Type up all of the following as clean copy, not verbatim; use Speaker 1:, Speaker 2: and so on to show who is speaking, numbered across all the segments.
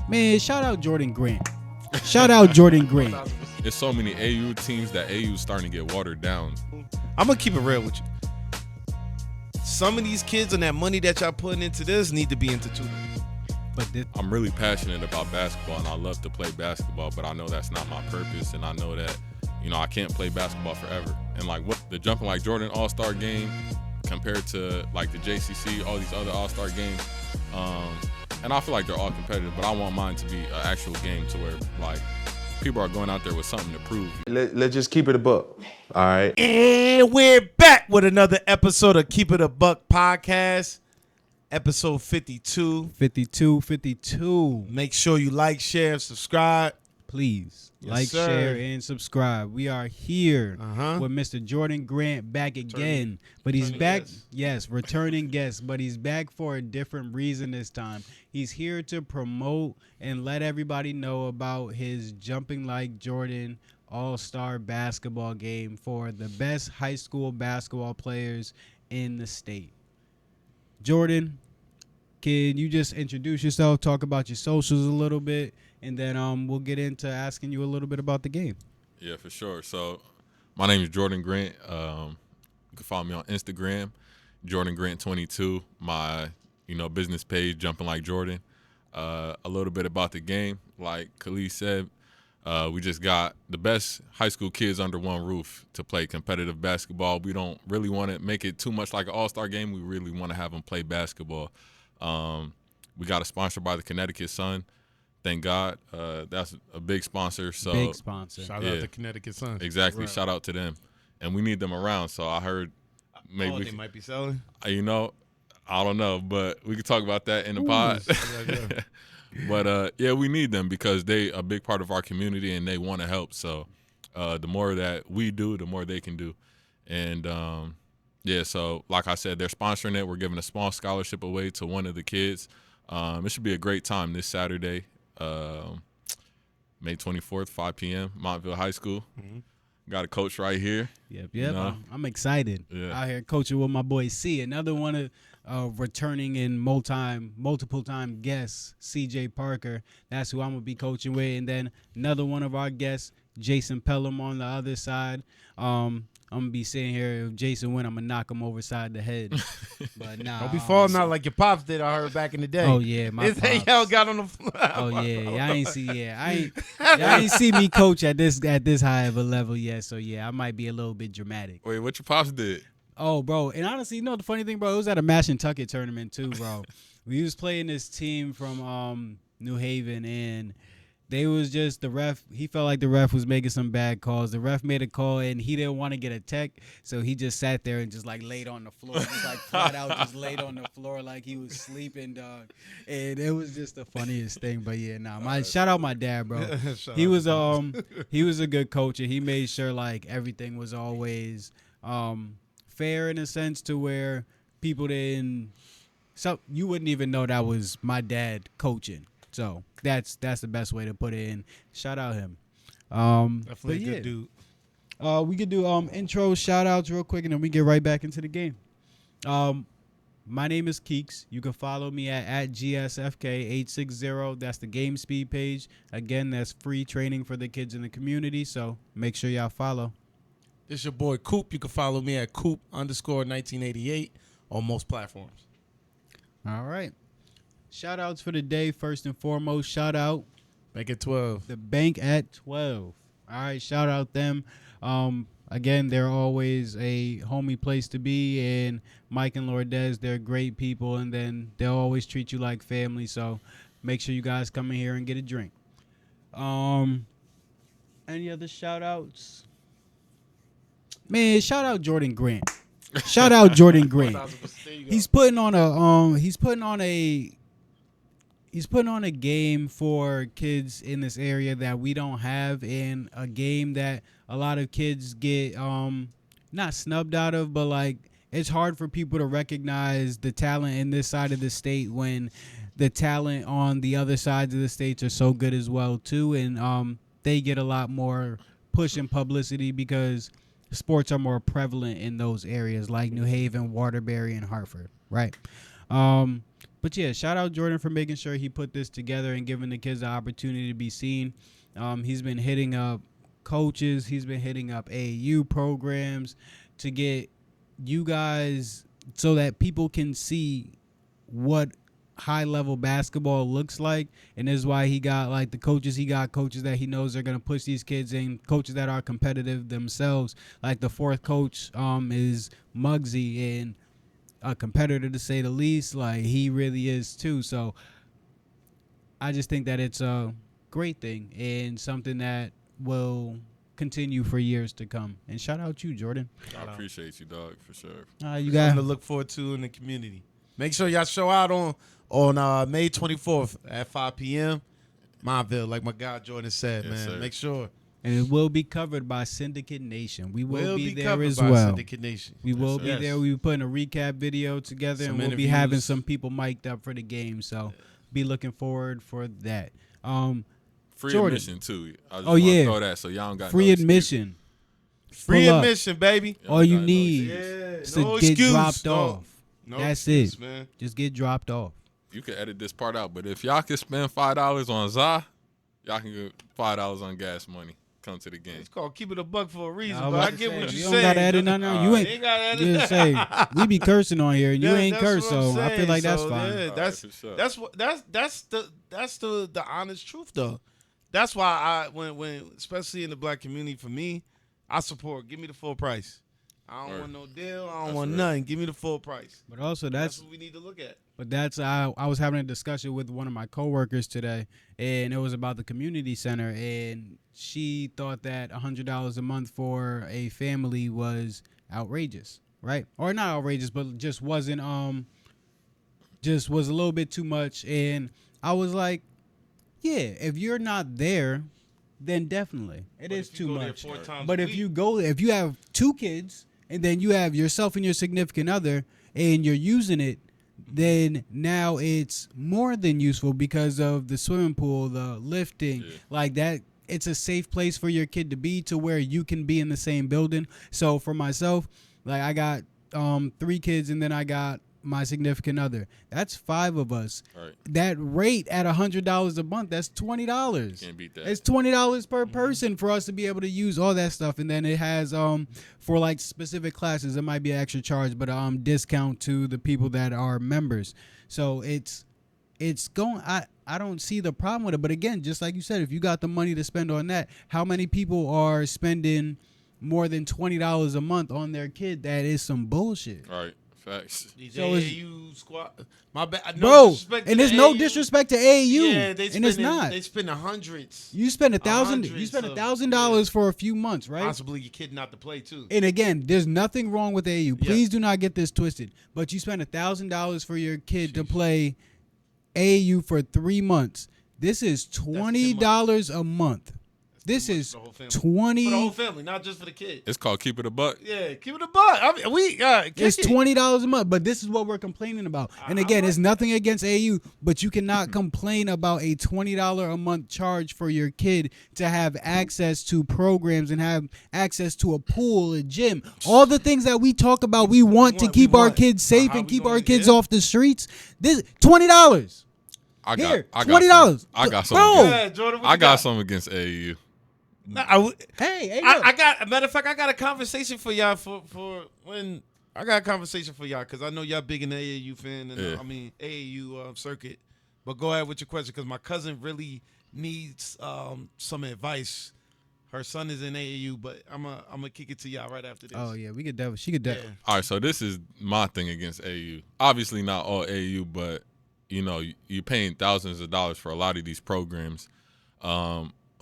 Speaker 1: Man, shout out Jordan Grant. Shout out Jordan Grant.
Speaker 2: There's so many AU teams that AU is starting to get watered down.
Speaker 3: I'm going to keep it real with you. Some of these kids and that money that y'all putting into this need to be into tutoring.
Speaker 1: But
Speaker 2: I'm really passionate about basketball, and I love to play basketball, but I know that's not my purpose, and I know that, I can't play basketball forever. And, what the Jumping Like Jordan All-Star game compared to, the JCC, all these other All-Star games, and I feel like they're all competitive, but I want mine to be an actual game to where, people are going out there with something to prove.
Speaker 4: Let's just keep it a buck, all right?
Speaker 3: And we're back with another episode of Keep It a Buck podcast, episode 52.
Speaker 1: 52.
Speaker 3: Make sure you like, share, subscribe.
Speaker 1: Please,
Speaker 3: Yes,
Speaker 1: like,
Speaker 3: sir.
Speaker 1: share, and subscribe. We are here
Speaker 3: Uh-huh.
Speaker 1: with Mr. Jordan Grant back again. But he's back, yes, returning guest, but he's back for a different reason this time. He's here to promote and let everybody know about his Jumping Like Jordan All-Star basketball game for the best high school basketball players in the state. Jordan, can you just introduce yourself, talk about your socials a little bit, and then we'll get into asking you a little bit about the game.
Speaker 2: Yeah, for sure. So my name is Jordan Grant. You can follow me on Instagram, Jordan Grant 22. My business page, Jumping Like Jordan. A little bit about the game, like Khalid said. We just got the best high school kids under one roof to play competitive basketball. We don't really want to make it too much like an all-star game. We really want to have them play basketball. We got a sponsor by the Connecticut Sun. Thank God. That's a big sponsor. So
Speaker 1: Big sponsor.
Speaker 3: Shout out to Connecticut Sun.
Speaker 2: Exactly.
Speaker 1: Right.
Speaker 2: Shout out to them. And we need them around. So I heard maybe
Speaker 3: They might be selling.
Speaker 2: I don't know, but we could talk about that in the pod.
Speaker 3: Yeah.
Speaker 2: But we need them because they a big part of our community and they want to help. So the more that we do, the more they can do. And so like I said, they're sponsoring it. We're giving a small scholarship away to one of the kids. It should be a great time this Saturday, May 24th, 5 p.m., Montville High School. Mm-hmm. Got a coach right here.
Speaker 1: Yep. I'm excited.
Speaker 2: Yeah.
Speaker 1: Out here coaching with my boy C, another one of returning and multiple time guests, CJ Parker. That's who I'm gonna be coaching with, and then another one of our guests, Jason Pelham, on the other side. I'm gonna be sitting here. If Jason win, I'm gonna knock him over side the head. But nah,
Speaker 3: Don't be falling out like your pops did. I heard back in the day.
Speaker 1: Oh yeah, my
Speaker 3: His
Speaker 1: pops.
Speaker 3: y'all got on the floor.
Speaker 1: Oh yeah, I ain't see me coach at this high of a level yet. So yeah, I might be a little bit dramatic.
Speaker 2: Wait, what your pops did?
Speaker 1: Oh, bro, and honestly, the funny thing, bro, it was at a Mashantucket tournament too, bro. We was playing this team from New Haven, and they was just the ref. He felt like the ref was making some bad calls. The ref made a call, and he didn't want to get a tech, so he just sat there and just laid on the floor, just flat out, just laid on the floor like he was sleeping, dog. And it was just the funniest thing. But yeah, shout out my dad, bro. He was a good coach, and he made sure everything was always fair in a sense to where people didn't. So you wouldn't even know that was my dad coaching. So that's the best way to put it in. Shout out him.
Speaker 3: Definitely a good dude.
Speaker 1: We could do intro shout outs real quick and then we get right back into the game. My name is Keeks. You can follow me at GSFK860. That's the Game Speed page. Again, that's free training for the kids in the community. So make sure y'all follow.
Speaker 3: This your boy Coop. You can follow me at Coop_1988 on most platforms.
Speaker 1: All right. Shout outs for the day. First and foremost, shout out
Speaker 3: Bank at 12.
Speaker 1: the Bank at 12. All right, shout out them. Again, they're always a homie place to be, and Mike and Lourdes, they're great people, and then they'll always treat you like family. So make sure you guys come in here and get a drink. Any other shout outs? Man, shout out Jordan Grant. Shout out Jordan Grant. He's putting on a game for kids in this area that we don't have, and a game that a lot of kids get not snubbed out of, but it's hard for people to recognize the talent in this side of the state when the talent on the other sides of the states are so good as well too, and they get a lot more push and publicity because sports are more prevalent in those areas like New Haven, Waterbury, and Hartford, right? But But yeah, shout out Jordan for making sure he put this together and giving the kids the opportunity to be seen. He's been hitting up coaches. He's been hitting up AAU programs to get you guys so that people can see what high-level basketball looks like. And this is why he got like the coaches. He got coaches that he knows are going to push these kids in, coaches that are competitive themselves. Like the fourth coach is Muggsy, and a competitor to say the least. Like he really is too. So I just think that it's a great thing and something that will continue for years to come. And shout out you, Jordan.
Speaker 2: I appreciate you, dog, for sure.
Speaker 1: You
Speaker 3: Something
Speaker 1: got
Speaker 3: to look forward to in the community. Make sure y'all show out on May 24th at 5 p.m. Montville, like my guy Jordan said,
Speaker 2: Yes,
Speaker 3: man.
Speaker 2: sir.
Speaker 3: Make sure.
Speaker 1: and it will be covered by Syndicate Nation. We will be there
Speaker 3: covered
Speaker 1: as
Speaker 3: by
Speaker 1: well.
Speaker 3: Syndicate Nation.
Speaker 1: We will
Speaker 2: sir.
Speaker 1: be
Speaker 3: Yes.
Speaker 1: there. We will be putting a recap video together,
Speaker 3: Some
Speaker 1: and we'll be
Speaker 3: interviews.
Speaker 1: having some people mic'd up for the game. So be looking forward for that.
Speaker 2: Free
Speaker 1: Jordan.
Speaker 2: admission too. I just
Speaker 1: Oh,
Speaker 2: wanna
Speaker 1: yeah.
Speaker 2: throw that so y'all don't got
Speaker 1: Free
Speaker 2: no excuse.
Speaker 1: admission.
Speaker 3: Free
Speaker 1: Pull up.
Speaker 3: admission, baby.
Speaker 2: Y'all
Speaker 1: All you
Speaker 2: got no
Speaker 1: need
Speaker 2: excuse.
Speaker 1: is to
Speaker 3: no
Speaker 1: get
Speaker 3: excuse.
Speaker 1: dropped
Speaker 3: No.
Speaker 1: off.
Speaker 3: No
Speaker 1: That's
Speaker 3: excuse,
Speaker 1: it.
Speaker 3: man.
Speaker 1: Just get dropped off.
Speaker 2: You can edit this part out, but if y'all can spend $5 on ZA, y'all can get $5 on gas money. Come to the game.
Speaker 3: It's called Keep It a Buck for a reason,
Speaker 1: I was
Speaker 3: but I
Speaker 1: about to
Speaker 3: get
Speaker 1: say,
Speaker 3: what
Speaker 1: you
Speaker 3: you're
Speaker 1: don't
Speaker 3: saying.
Speaker 1: gotta edit nothing out. You ain't.
Speaker 3: ain't got to edit
Speaker 1: Just say we be cursing on here, and you ain't
Speaker 3: That's
Speaker 1: cursed,
Speaker 3: what I'm
Speaker 1: so I feel like that's
Speaker 3: saying.
Speaker 1: fine.
Speaker 3: Yeah,
Speaker 2: All right, for sure.
Speaker 3: that's the honest truth though. That's why when especially in the black community, for me, I support. Give me the full price. I don't
Speaker 2: Right.
Speaker 3: want no deal. I don't
Speaker 2: That's
Speaker 3: want
Speaker 2: right.
Speaker 3: nothing. Give me the full price.
Speaker 1: But also,
Speaker 3: That's
Speaker 1: that's
Speaker 3: what we need to look at.
Speaker 1: I was having a discussion with one of my coworkers today, and it was about the community center, and she thought that $100 a month for a family was outrageous, right? Or not outrageous, but just wasn't just was a little bit too much. And I was like, yeah, if you're not there, then definitely it is too much. But if you have two kids and then you have yourself and your significant other and you're using it, then now it's more than useful because of the swimming pool, the lifting, like that. It's a safe place for your kid to be, to where you can be in the same building. So for myself, like I got 3 kids and then I got my significant other. That's 5 of us.
Speaker 2: Right.
Speaker 1: That rate at $100 a month, that's $20.
Speaker 2: Can't beat that.
Speaker 1: It's $20 per person for us to be able to use all that stuff. And then it has for like specific classes, it might be an extra charge, but discount to the people that are members. So it's going. I don't see the problem with it. But again, just like you said, if you got the money to spend on that, how many people are spending more than $20 a month on their kid? That is some bullshit.
Speaker 2: Right. Facts.
Speaker 3: These
Speaker 1: So it's-
Speaker 3: AAU squad, my bad,
Speaker 1: Bro, and there's no disrespect to AAU,
Speaker 3: Yeah,
Speaker 1: and it's not.
Speaker 3: They spend hundreds.
Speaker 1: You spend
Speaker 3: hundreds
Speaker 1: $1,000 for a few months, right?
Speaker 3: Possibly your kid not to play too.
Speaker 1: And again, there's nothing wrong with AAU.
Speaker 3: Yeah.
Speaker 1: Please do not get this twisted. But you spend $1,000 for your kid to play AAU for 3 months. This is $20 a month. This is
Speaker 3: For the whole family.
Speaker 1: 20.
Speaker 3: For the whole family, not just for the kid.
Speaker 2: It's called Keep It a Buck.
Speaker 3: Yeah, keep it a buck. I mean,
Speaker 1: It's $20 a month, but this is what we're complaining about. And again, it's nothing against AAU, but you cannot complain about a $20 a month charge for your kid to have access to programs and have access to a pool, a gym, all the things that we talk about. We want to keep our kids safe and keep our kids off the streets. This $20.
Speaker 2: I
Speaker 1: Here,
Speaker 2: got
Speaker 1: $20.
Speaker 2: some. I got
Speaker 1: Bro.
Speaker 2: something.
Speaker 3: Yeah, Jordan, what
Speaker 2: I
Speaker 3: you
Speaker 2: got something against AAU.
Speaker 1: Hey,
Speaker 3: I got a matter of fact. I got a conversation for y'all for when I got a conversation for y'all because I know y'all big in the AAU fan and
Speaker 2: Yeah.
Speaker 3: I mean AAU circuit. But go ahead with your question because my cousin really needs some advice. Her son is in AAU, but I'm gonna kick it to y'all right after this.
Speaker 1: Oh yeah, we could definitely. She could definitely.
Speaker 2: All right, so this is my thing against AAU. Obviously not all AAU, but you know, you're paying thousands of dollars for a lot of these programs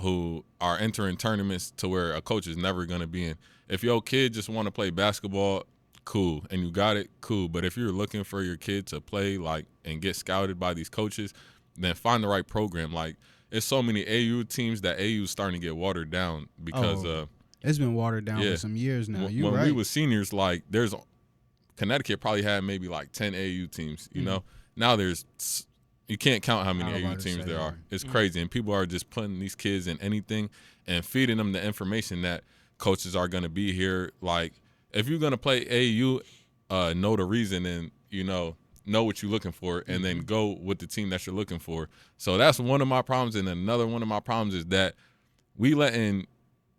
Speaker 2: who are entering tournaments to where a coach is never going to be in. If your kid just want to play basketball, cool, and you got it, cool. But if you're looking for your kid to play like and get scouted by these coaches, then find the right program. Like, there's so many AAU teams that AAU is starting to get watered down because
Speaker 1: It's been watered down for some years now. You
Speaker 2: when
Speaker 1: right.
Speaker 2: we was seniors, like Connecticut probably had maybe like 10 AAU teams. You know, now you can't count how many
Speaker 1: I was
Speaker 2: AAU
Speaker 1: about to
Speaker 2: teams
Speaker 1: say,
Speaker 2: there
Speaker 1: yeah.
Speaker 2: are. It's crazy, and people are just putting these kids in anything and feeding them the information that coaches are going to be here. Like, if you're going to play AAU, know the reason, and you know, know what you're looking for and then go with the team that you're looking for. So that's one of my problems. And another one of my problems is that we letting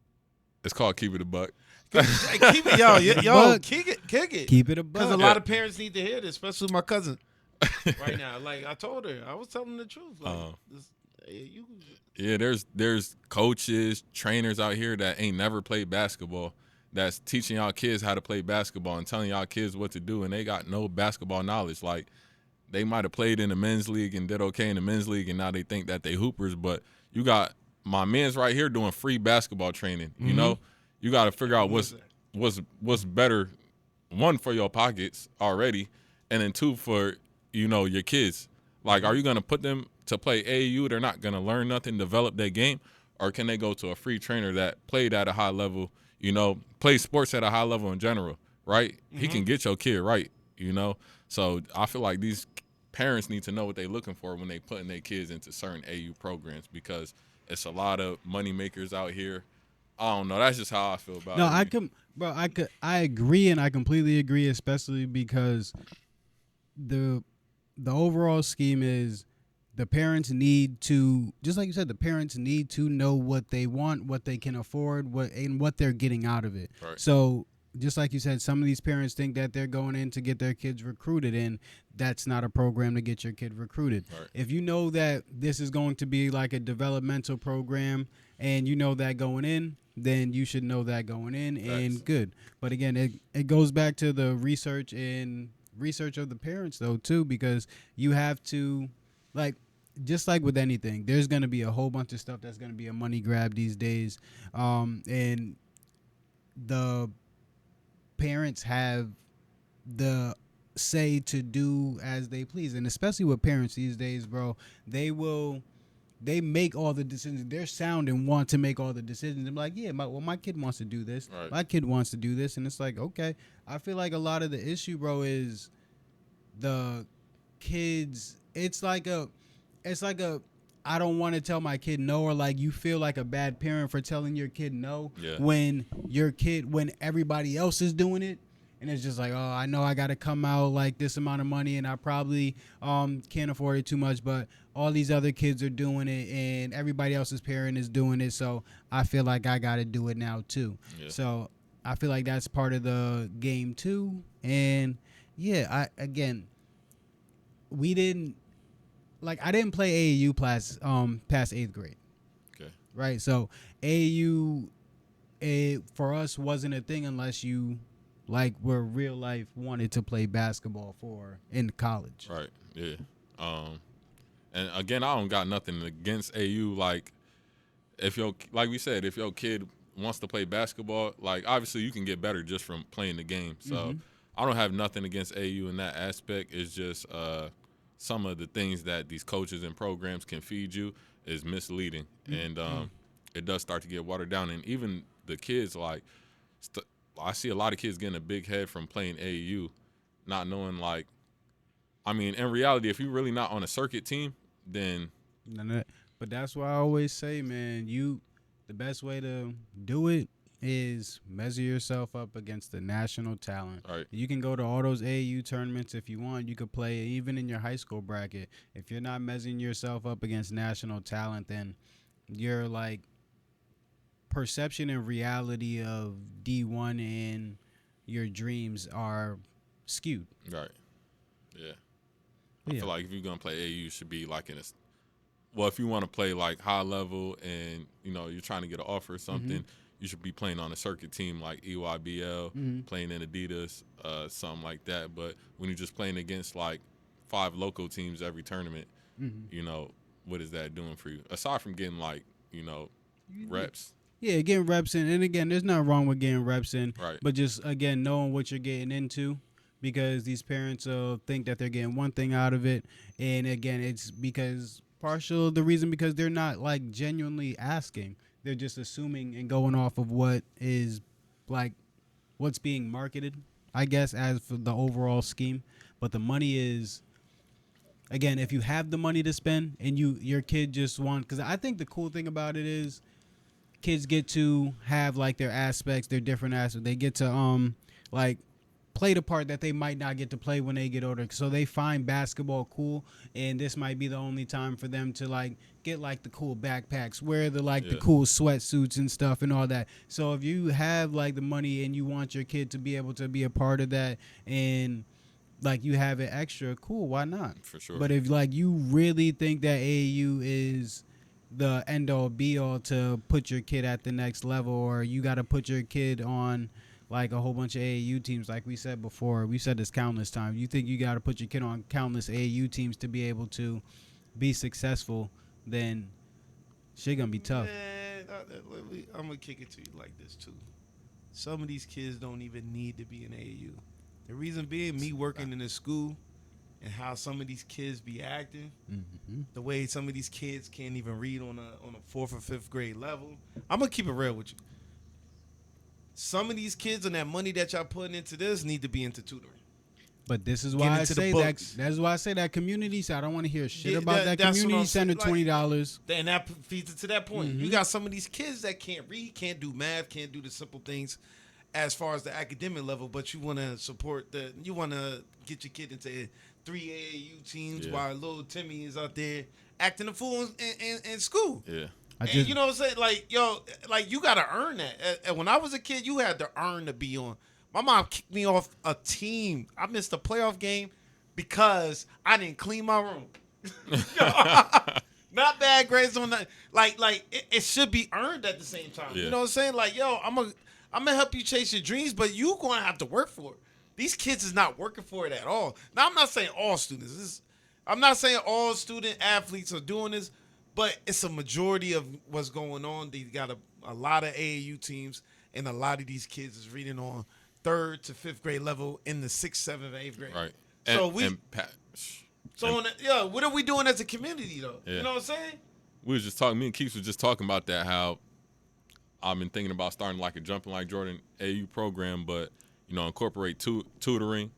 Speaker 2: – it's called Keep It a Buck.
Speaker 3: Keep it, yo, kick it.
Speaker 1: Keep it a
Speaker 3: Because a
Speaker 1: buck.
Speaker 3: lot of parents need to hear this, especially my cousin right now. Like I told her, I was telling the truth. Like,
Speaker 2: Yeah, there's coaches, trainers out here that ain't never played basketball that's teaching y'all kids how to play basketball and telling y'all kids what to do, and they got no basketball knowledge. Like, they might have played in the men's league and did okay in the men's league, and now they think that they hoopers, but you got my men's right here doing free basketball training. You know, you got to figure out what's better, one, for your pockets already, and then two, for, you know, your kids. Like, are you going to put them to play AAU? They're not going to learn nothing, develop their game, or can they go to a free trainer that played at a high level, you know, play sports at a high level in general, right? He can get your kid right, you know? So I feel like these parents need to know what they're looking for when they putting their kids into certain AU programs, because it's a lot of money makers out here. I don't know. That's just how I feel about it.
Speaker 1: I agree, and I completely agree, especially because the overall scheme is the parents need to, just like you said, the parents need to know what they want, what they can afford, what they're getting out of it.
Speaker 2: Right.
Speaker 1: So just like you said, some of these parents think that they're going in to get their kids recruited, and that's not a program to get your kid recruited.
Speaker 2: Right.
Speaker 1: If you know that this is going to be like a developmental program and you know that going in, then you should know that going in.
Speaker 2: Thanks.
Speaker 1: And good. But again, it goes back to the research of the parents, though, too, because you have to, like, just like with anything, there's going to be a whole bunch of stuff that's going to be a money grab these days. And the parents have the say to do as they please. And especially with parents these days, bro, they make all the decisions. They're sound and want to make all the decisions. I'm like, yeah, my kid wants to do this.
Speaker 2: Right.
Speaker 1: My kid wants to do this. And it's like, okay. I feel like a lot of the issue, bro, is the kids. It's like I don't want to tell my kid no, or like you feel like a bad parent for telling your kid no when everybody else is doing it. And it's just like, oh, I know I got to come out like this amount of money, and I probably can't afford it too much, but all these other kids are doing it, and everybody else's parent is doing it, so I feel like I got to do it now too. Yeah. So I feel like that's part of the game too. And yeah, I didn't play AAU past 8th grade.
Speaker 2: Okay.
Speaker 1: Right. So AAU, for us wasn't a thing unless you were real life wanted to play basketball in college.
Speaker 2: Right. Yeah. And again, I don't got nothing against AU. Like, like we said, if your kid wants to play basketball, like, obviously you can get better just from playing the game. So I don't have nothing against AU in that aspect. It's just some of the things that these coaches and programs can feed you is misleading, and it does start to get watered down. And even the kids, like, I see a lot of kids getting a big head from playing AAU, not knowing, like, I mean, in reality, if you're really not on a circuit team, then.
Speaker 1: But that's why I always say, man, the best way to do it is measure yourself up against the national talent.
Speaker 2: Right.
Speaker 1: You can go to all those AAU tournaments if you want. You could play even in your high school bracket. If you're not measuring yourself up against national talent, then your perception and reality of D1 and your dreams are skewed.
Speaker 2: Right. Yeah. I feel like if you're gonna play AAU, you should be like if you want to play like high level and you're trying to get an offer or something. You should be playing on a circuit team like EYBL, playing in Adidas, something like that. But when you're just playing against like 5 local teams every tournament, what is that doing for you? Aside from getting reps.
Speaker 1: Yeah, getting reps in. And again, there's nothing wrong with getting reps in.
Speaker 2: Right.
Speaker 1: But just, again, knowing what you're getting into, because these parents think that they're getting one thing out of it. And again, it's because the reason because they're not like genuinely asking. They're just assuming and going off of what is like what's being marketed, I guess, as for the overall scheme. But the money is, again, if you have the money to spend and your kid just because I think the cool thing about it is kids get to have like their different aspects. They get to play the part that they might not get to play when they get older. So they find basketball cool, and this might be the only time for them to like get like the cool backpacks, wear the the cool sweatsuits and stuff and all that. So if you have like the money and you want your kid to be able to be a part of that and like you have it extra, cool, why not?
Speaker 2: For sure.
Speaker 1: But if like you really think that AAU is the end all be all to put your kid at the next level, or you got to put your kid on like a whole bunch of AAU teams, like we said before, we said this countless times. You think you got to put your kid on countless AAU teams to be able to be successful, then shit gonna be tough.
Speaker 3: Man, I'm gonna kick it to you like this too. Some of these kids don't even need to be in AAU. The reason being, me working in a school and how some of these kids be acting, the way some of these kids can't even read on a 4th or 5th grade level. I'm gonna keep it real with you. Some of these kids and that money that y'all putting into this need to be into tutoring.
Speaker 1: But this is why I say that. That's why I say that community. So I don't want to hear shit about that community center $20.
Speaker 3: And that feeds it to that point. You got some of these kids that can't read, can't do math, can't do the simple things as far as the academic level, but you want to support you want to get your kid into 3 AAU teams while little Timmy is out there acting a fool in school.
Speaker 2: Yeah.
Speaker 3: You know what I'm saying? Like, yo, like you got to earn that. And when I was a kid, you had to earn to be on. My mom kicked me off a team. I missed a playoff game because I didn't clean my room. Not bad grades on that. Like it should be earned at the same time.
Speaker 2: Yeah.
Speaker 3: You know what I'm saying? Like, yo, I'm gonna help you chase your dreams, but you gonna have to work for it. These kids is not working for it at all. Now, I'm not saying all students. I'm not saying all student athletes are doing this, but it's a majority of what's going on. They got a lot of AAU teams, and a lot of these kids is reading on 3rd to 5th grade level in the 6th, 7th, 8th grade.
Speaker 2: Right.
Speaker 3: So what are we doing as a community though?
Speaker 2: Yeah.
Speaker 3: You know what I'm saying?
Speaker 2: We was just talking. Me and Keith was just talking about that. How I've been thinking about starting like a Jumping Like Jordan AU program, but incorporate tutoring.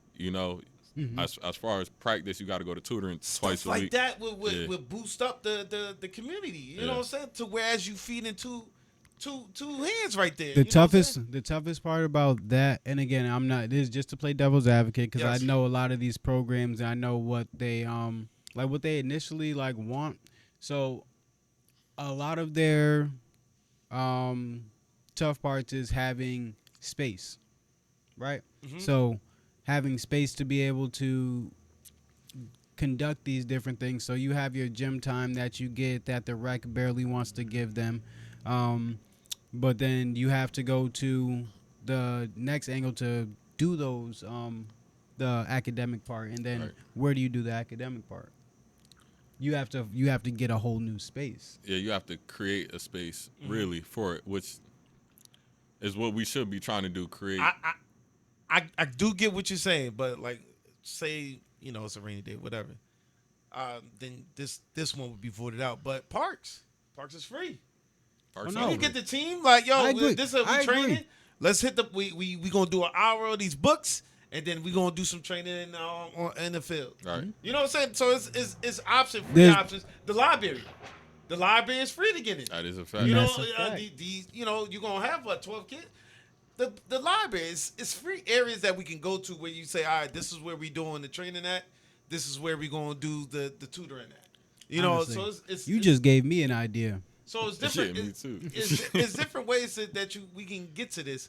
Speaker 2: As far as practice, you got to go to tutoring twice a week.
Speaker 3: Stuff like that would boost up the community. You know what I'm saying? To whereas you feed into two hands right there.
Speaker 1: The toughest part about that, and again, this is just to play devil's advocate because I know a lot of these programs. I know what they what they initially want. So a lot of their tough parts is having space, right? So having space to be able to conduct these different things. So you have your gym time that you get that the rec barely wants to give them. But then you have to go to the next angle to do those, the academic part. And then where do you do the academic part? You have to get a whole new space.
Speaker 2: Yeah, you have to create a space really for it, which is what we should be trying to do. Create.
Speaker 3: I do get what you're saying, but like, say it's a rainy day, whatever. Then this one would be voted out. But parks is free.
Speaker 2: Parks
Speaker 3: You can get the team like, yo, this is we training.
Speaker 1: Agree.
Speaker 3: Let's hit we gonna do an hour of these books, and then we gonna do some training in the field.
Speaker 2: Right.
Speaker 3: You know what I'm saying? So it's options. The library is free to get in.
Speaker 2: That is a fact.
Speaker 3: You know,
Speaker 1: That's a fact.
Speaker 3: you're gonna have 12 kids. The library is free areas that we can go to where you say, all right, this is where we doing the training at. This is where we gonna do the tutoring at. You know,
Speaker 1: Honestly,
Speaker 3: so it's
Speaker 1: just gave me an idea.
Speaker 3: So it's different.
Speaker 2: Yeah, me too.
Speaker 3: It's different ways that we can get to this,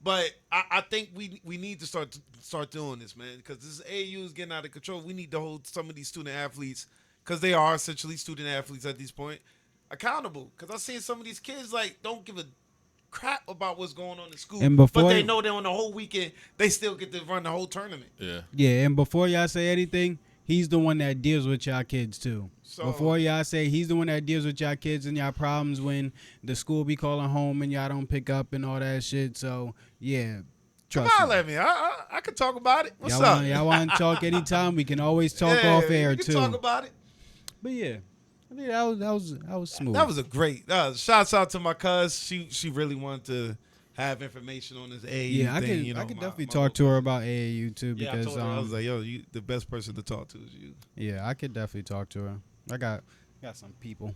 Speaker 3: but I think we need to start doing this, man, because this AAU is getting out of control. We need to hold some of these student athletes, because they are essentially student athletes at this point, accountable. Because I seen some of these kids don't give a crap about what's going on in school, but they know that on the whole weekend they still get to run the whole tournament.
Speaker 1: Yeah, and before y'all say anything, he's the one that deals with y'all kids too. So, before y'all say, he's the one that deals with y'all kids and y'all problems when the school be calling home and y'all don't pick up and all that shit. So yeah, trust
Speaker 3: Come on,
Speaker 1: me.
Speaker 3: let me. I can talk about it. What's
Speaker 1: y'all
Speaker 3: up?
Speaker 1: Y'all want to talk anytime? We can always talk off air
Speaker 3: we can
Speaker 1: too.
Speaker 3: Talk about it.
Speaker 1: But yeah, I mean that was smooth.
Speaker 3: That was a great. Shouts out to my cuz. She really wanted to have information on this AAU thing.
Speaker 1: I could definitely talk to her about AAU too,
Speaker 3: Yeah,
Speaker 1: because
Speaker 3: I told her, I was like, yo, the best person to talk to is you.
Speaker 1: Yeah, I could definitely talk to her. I got some people.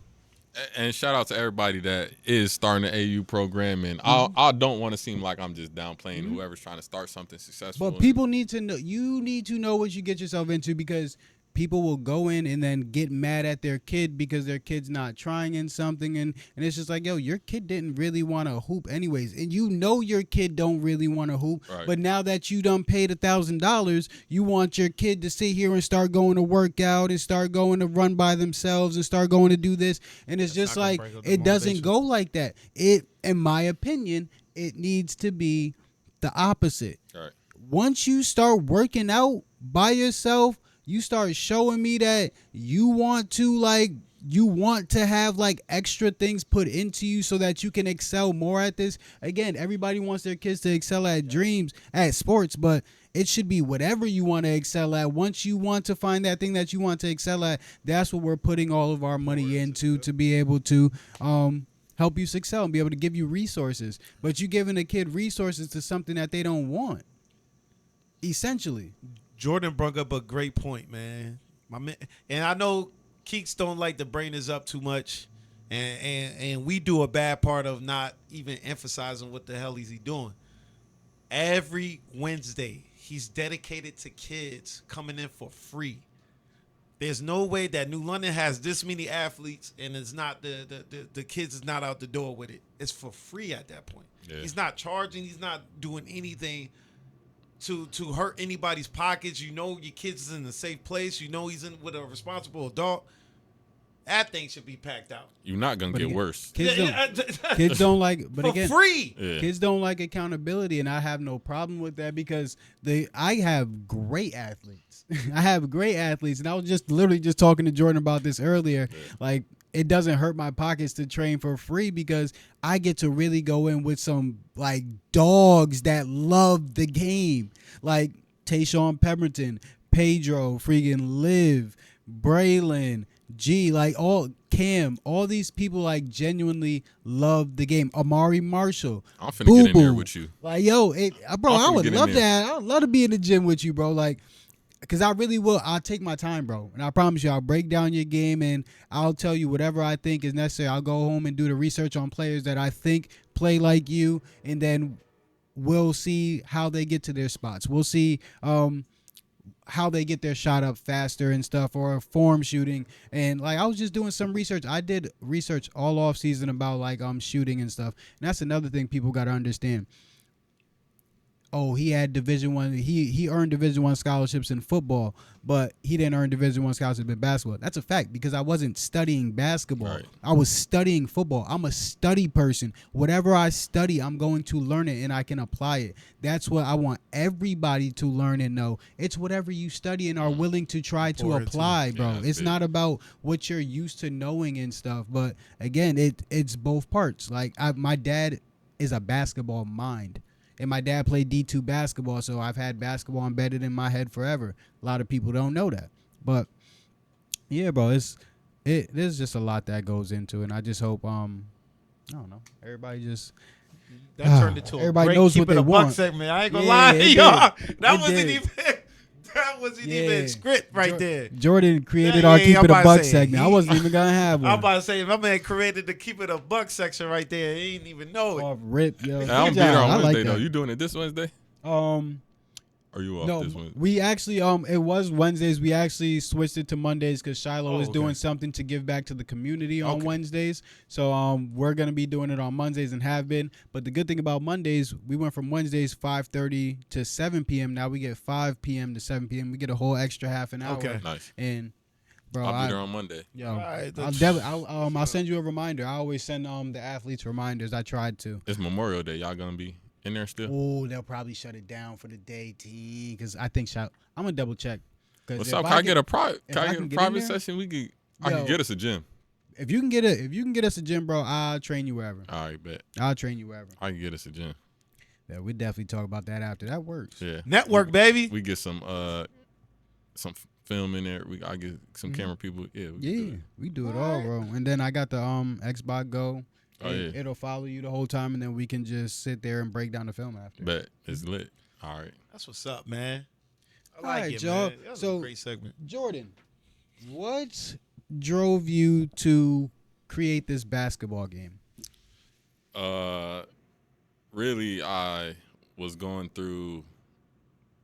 Speaker 2: And shout out to everybody that is starting the AU program. And I don't want to seem like I'm just downplaying whoever's trying to start something successful.
Speaker 1: But people need to know. You need to know what you get yourself into, because people will go in and then get mad at their kid because their kid's not trying in something, and it's just like, yo, your kid didn't really want to hoop anyways, and you know your kid don't really want to hoop,
Speaker 2: Right.
Speaker 1: but now that you done paid $1,000, you want your kid to sit here and start going to work out and start going to run by themselves and start going to do this, and it's just
Speaker 3: not gonna
Speaker 1: like,
Speaker 3: bring up the
Speaker 1: it doesn't
Speaker 3: motivation.
Speaker 1: go like that. It, in my opinion, it needs to be the opposite.
Speaker 2: All right.
Speaker 1: Once you start working out by yourself, you start showing me that you want to have like extra things put into you so that you can excel more at this. Again, everybody wants their kids to excel at sports, but it should be whatever you want to excel at. Once you want to find that thing that you want to excel at, that's what we're putting all of our money into, to be able to help you excel and be able to give you resources. But you giving a kid resources to something that they don't want, essentially.
Speaker 3: Jordan brought up a great point, man. And I know Keeks don't like to bring this up too much, and we do a bad part of not even emphasizing what the hell is he doing. Every Wednesday, he's dedicated to kids coming in for free. There's no way that New London has this many athletes and it's not the kids is not out the door with it. It's for free at that point.
Speaker 2: Yeah.
Speaker 3: He's not charging. He's not doing anything to hurt anybody's pockets. You know your kids is in a safe place. You know he's in with a responsible adult. That thing should be packed out.
Speaker 2: You're not gonna get
Speaker 1: again,
Speaker 2: worse.
Speaker 1: Kids don't like, but
Speaker 3: for
Speaker 1: again,
Speaker 3: free.
Speaker 2: Yeah.
Speaker 1: kids don't like accountability, and I have no problem with that, because I have great athletes. I have great athletes, and I was just literally just talking to Jordan about this earlier.
Speaker 2: Yeah.
Speaker 1: Like, it doesn't hurt my pockets to train for free, because I get to really go in with some like dogs that love the game, like Tayshaun Pemberton, Pedro, freaking Liv, Braylon, G, like all Cam, all these people like genuinely love the game. Amari Marshall,
Speaker 2: I'm finna get in there
Speaker 1: Boo-Boo.
Speaker 2: with you.
Speaker 1: Like, yo, bro,
Speaker 2: I'm
Speaker 1: I
Speaker 2: finna
Speaker 1: would
Speaker 2: get in
Speaker 1: love
Speaker 2: there.
Speaker 1: that. I would love to be in the gym with you, bro. Like, because I really will. I'll take my time, bro. And I promise you, I'll break down your game and I'll tell you whatever I think is necessary. I'll go home and do the research on players that I think play like you, and then we'll see how they get to their spots. We'll see how they get their shot up faster and stuff, or form shooting. And like, I was just doing some research. I did research all off season about like shooting and stuff. And that's another thing people got to understand. Oh, he had Division I. He earned Division I scholarships in football, but he didn't earn Division I scholarships in basketball. That's a fact, because I wasn't studying basketball.
Speaker 2: Right.
Speaker 1: I was studying football. I'm a study person. Whatever I study, I'm going to learn it and I can apply it. That's what I want everybody to learn and know. It's whatever you study and are willing to try to
Speaker 3: Pour into
Speaker 1: apply,
Speaker 2: it.
Speaker 1: bro.
Speaker 2: Yeah, that's
Speaker 1: It's
Speaker 2: big.
Speaker 1: not about what you're used to knowing and stuff. But again, it's both parts. Like, my dad is a basketball mind. And my dad played D2 basketball, so I've had basketball embedded in my head forever. A lot of people don't know that. But yeah, bro, there's just a lot that goes into it. And I just hope I don't know, everybody just
Speaker 3: That turned into a
Speaker 1: everybody
Speaker 3: great
Speaker 1: knows
Speaker 3: Keep
Speaker 1: what
Speaker 3: It
Speaker 1: they
Speaker 3: a Buck
Speaker 1: want.
Speaker 3: segment. I ain't gonna
Speaker 1: Yeah,
Speaker 3: lie,
Speaker 1: it
Speaker 3: y'all.
Speaker 1: did.
Speaker 3: That
Speaker 1: It
Speaker 3: wasn't
Speaker 1: did.
Speaker 3: even even script right there.
Speaker 1: Jordan created
Speaker 3: Yeah,
Speaker 1: our
Speaker 3: yeah,
Speaker 1: Keep
Speaker 3: I'm
Speaker 1: It a
Speaker 3: about to
Speaker 1: Buck
Speaker 3: say,
Speaker 1: segment. I wasn't even gonna have
Speaker 3: I'm
Speaker 1: one.
Speaker 3: about to say, if my man created the Keep It a Buck section right there, he didn't even know it.
Speaker 1: Off rip, yo.
Speaker 2: Hey,
Speaker 1: Good
Speaker 2: I'm be
Speaker 1: job.
Speaker 2: there on
Speaker 1: I like
Speaker 2: Wednesday though.
Speaker 1: that.
Speaker 2: You doing it this Wednesday? Or you off
Speaker 1: No,
Speaker 2: this Wednesday?
Speaker 1: we actually it was Wednesdays. We actually switched it to Mondays because Shiloh is
Speaker 3: okay.
Speaker 1: doing something to give back to the community on
Speaker 3: Okay.
Speaker 1: Wednesdays. So we're gonna be doing it on Mondays and have been. But the good thing about Mondays, we went from Wednesdays 5:30 to 7 p.m. Now we get 5 p.m. to 7 p.m. We get a whole extra half an hour.
Speaker 3: Okay.
Speaker 2: Nice.
Speaker 1: And bro,
Speaker 2: I'll be there on Monday.
Speaker 1: yo,
Speaker 3: Alright,
Speaker 1: I'll send you a reminder. I always send the athletes reminders. I tried to.
Speaker 2: It's Memorial Day. Y'all gonna be in there still?
Speaker 1: Oh, they'll probably shut it down for the day, team. Because I think I'm gonna double check.
Speaker 2: What's up? Can I get a private?
Speaker 1: if
Speaker 2: Can
Speaker 1: I
Speaker 2: I get
Speaker 1: can
Speaker 2: a
Speaker 1: get in
Speaker 2: private
Speaker 1: there-
Speaker 2: session? I can
Speaker 1: Yo.
Speaker 2: get us a gym.
Speaker 1: If you can get us a gym, bro, I'll train you wherever.
Speaker 2: All right, bet.
Speaker 1: I'll train you wherever.
Speaker 2: I can get us a gym.
Speaker 1: Yeah, we definitely talk about that after. That works.
Speaker 2: Yeah.
Speaker 3: Network, baby.
Speaker 2: We get some film in there. I get some camera people. Yeah. We can do
Speaker 1: Yeah,
Speaker 2: it.
Speaker 1: we do it all, bro. And then I got the Xbox Go.
Speaker 2: Oh, yeah.
Speaker 1: It'll follow you the whole time, and then we can just sit there and break down the film after.
Speaker 2: Bet it's lit. All right.
Speaker 3: That's what's up, man. I
Speaker 1: All
Speaker 3: like
Speaker 1: right,
Speaker 3: it,
Speaker 1: y'all.
Speaker 3: man. That was
Speaker 1: So-
Speaker 3: a great segment.
Speaker 1: Jordan, what drove you to create this basketball game?
Speaker 2: Really, I was going through,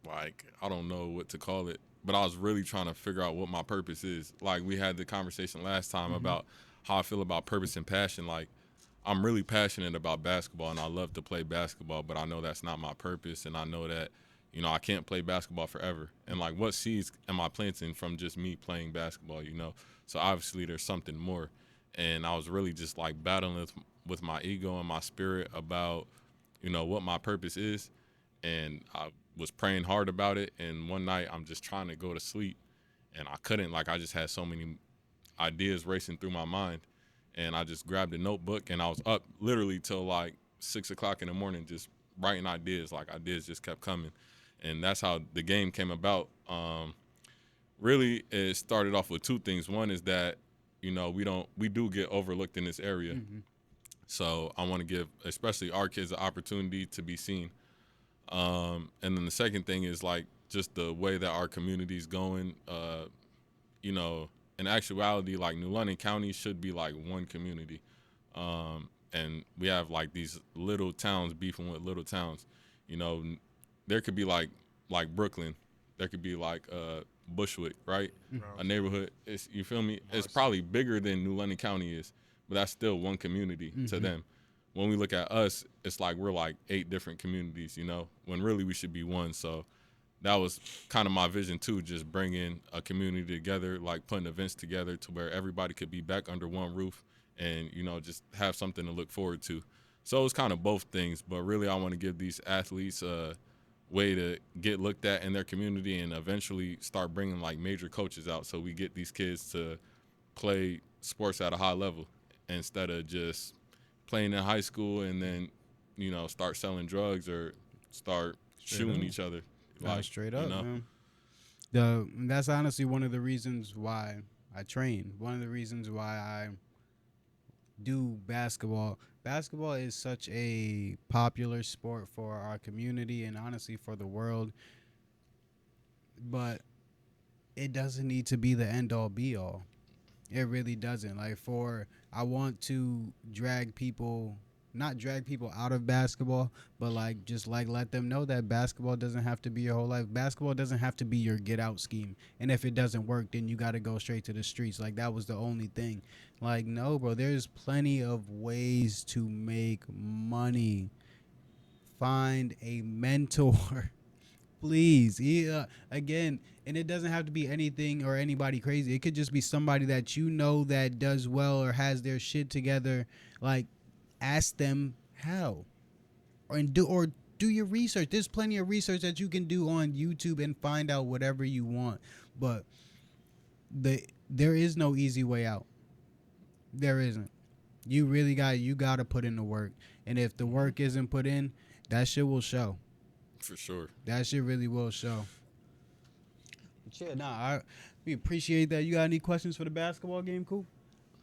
Speaker 2: like, I don't know what to call it, but I was really trying to figure out what my purpose is. Like, we had the conversation last time about how I feel about purpose and passion. Like, I'm really passionate about basketball, and I love to play basketball, but I know that's not my purpose, and I know that, you know, I can't play basketball forever. And, like, what seeds am I planting from just me playing basketball, you know? So, obviously, there's something more. And I was really just, like, battling with my ego and my spirit about, you know, what my purpose is. And I was praying hard about it. And one night I'm just trying to go to sleep, and I couldn't. Like, I just had so many ideas racing through my mind. And I just grabbed a notebook, and I was up literally till like 6 o'clock in the morning just writing ideas. Like, ideas just kept coming. And that's how the game came about. Really, it started off with two things. One is that, you know, we do get overlooked in this area. So I want to give, especially our kids, the opportunity to be seen. And then the second thing is, like, just the way that our community's going. You know, in actuality, like, New London County should be like one community. And we have, like, these little towns beefing with little towns. You know, there could be like Brooklyn. There could be like Bushwick, right? A neighborhood. You feel me? It's probably bigger than New London County is, but that's still one community to them. When we look at us, it's like we're like 8 different communities, you know, when really we should be one. So that was kind of my vision too, just bringing a community together, like putting events together to where everybody could be back under one roof and, you know, just have something to look forward to. So it's kind of both things, but really I want to give these athletes a way to get looked at in their community and eventually start bringing like major coaches out so we get these kids to play sports at a high level instead of just playing in high school and then, you know, start selling drugs or start shooting each other.
Speaker 1: Like, straight up,
Speaker 2: you know?
Speaker 1: Man. That's honestly one of the reasons why I train. One of the reasons why I do basketball. Basketball is such a popular sport for our community and honestly for the world. But it doesn't need to be the end-all, be-all. It really doesn't. Like, I want to not drag people out of basketball, but like just like let them know that basketball doesn't have to be your whole life. Basketball doesn't have to be your get out scheme. And if it doesn't work, then you got to go straight to the streets. Like, that was the only thing. Like, no, bro, there's plenty of ways to make money. Find a mentor. Please. Again, and it doesn't have to be anything or anybody crazy. It could just be somebody that you know that does well or has their shit together. Like, ask them how. Or do your research. There's plenty of research that you can do on YouTube and find out whatever you want. But there is no easy way out. There isn't. You really got to put in the work. And if the work isn't put in, that shit will show.
Speaker 2: For sure. That
Speaker 1: shit really will show. But yeah, we appreciate that. You got any questions for the basketball game, Coop?